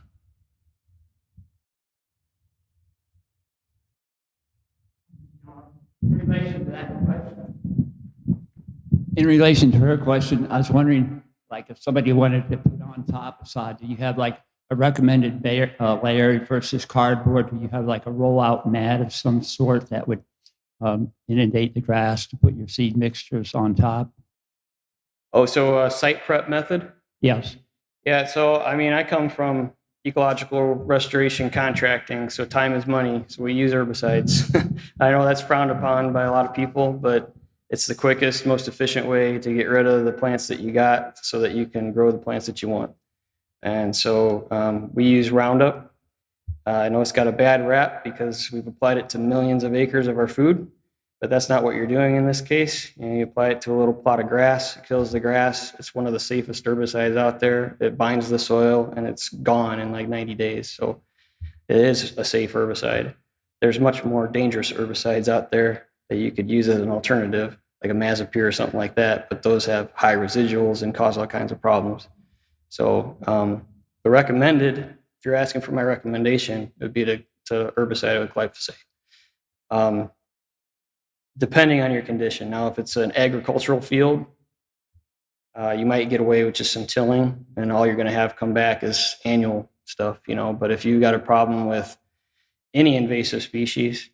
[SPEAKER 10] In relation to her question, I was wondering, if somebody wanted to put on top of sod, do you have a recommended layer versus cardboard? Do you have a rollout mat of some sort that would inundate the grass to put your seed mixtures on top?
[SPEAKER 2] Oh, so a site prep method?
[SPEAKER 10] Yes.
[SPEAKER 2] Yeah, so I come from ecological restoration contracting, so time is money, so we use herbicides. I know that's frowned upon by a lot of people, but it's the quickest, most efficient way to get rid of the plants that you got so that you can grow the plants that you want. And so we use Roundup. I know it's got a bad rap because we've applied it to millions of acres of our food, but that's not what you're doing in this case. You apply it to a little plot of grass, it kills the grass. It's one of the safest herbicides out there. It binds the soil and it's gone in 90 days. So it is a safe herbicide. There's much more dangerous herbicides out there that you could use as an alternative, like a Mazapir or something like that, but those have high residuals and cause all kinds of problems. So the recommended, if you're asking for my recommendation, it would be to herbicide with glyphosate. Depending on your condition. Now, if it's an agricultural field, you might get away with just some tilling, and all you're going to have come back is annual stuff, But if you got a problem with any invasive species,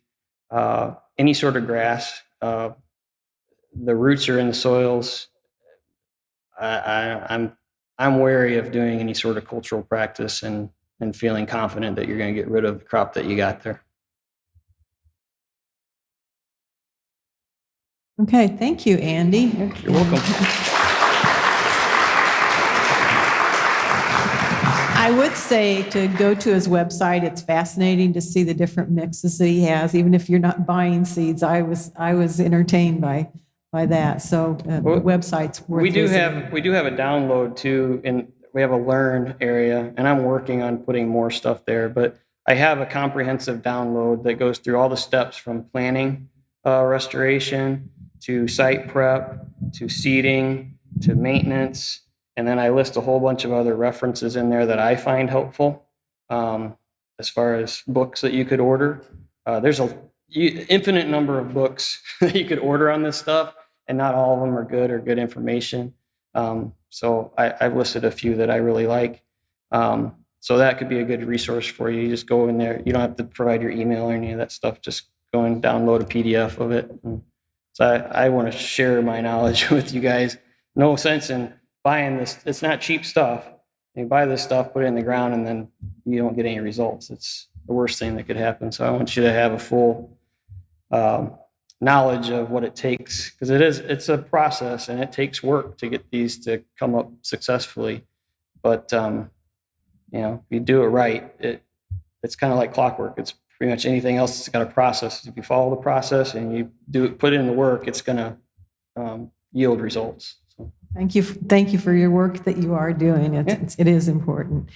[SPEAKER 2] any sort of grass. The roots are in the soils. I'm wary of doing any sort of cultural practice and feeling confident that you're going to get rid of the crop that you got there.
[SPEAKER 1] Okay, thank you, Andy.
[SPEAKER 2] You're welcome.
[SPEAKER 1] I would say to go to his website. It's fascinating to see the different mixes that he has. Even if you're not buying seeds, I was entertained by that. So the website's worth
[SPEAKER 2] We do
[SPEAKER 1] visiting.
[SPEAKER 2] have a download too, and we have a learn area, and I'm working on putting more stuff there. But I have a comprehensive download that goes through all the steps from planning, restoration, to site prep, to seeding, to maintenance. And then I list a whole bunch of other references in there that I find helpful, as far as books that you could order. There's an infinite number of books that you could order on this stuff, and not all of them are good or good information. So I've listed a few that I really like. So that could be a good resource for you. You just go in there. You don't have to provide your email or any of that stuff. Just go and download a PDF of it. So I want to share my knowledge with you guys. No sense in buying this. It's not cheap stuff. You buy this stuff, put it in the ground, and then you don't get any results. It's the worst thing that could happen. So I want you to have a full knowledge of what it takes, because it's a process and it takes work to get these to come up successfully. But if you do it right, it's kind of like clockwork. It's pretty much anything else that's got a process. If you follow the process and you put in the work, it's going to yield results. So.
[SPEAKER 1] Thank you for your work that you are doing. It is important.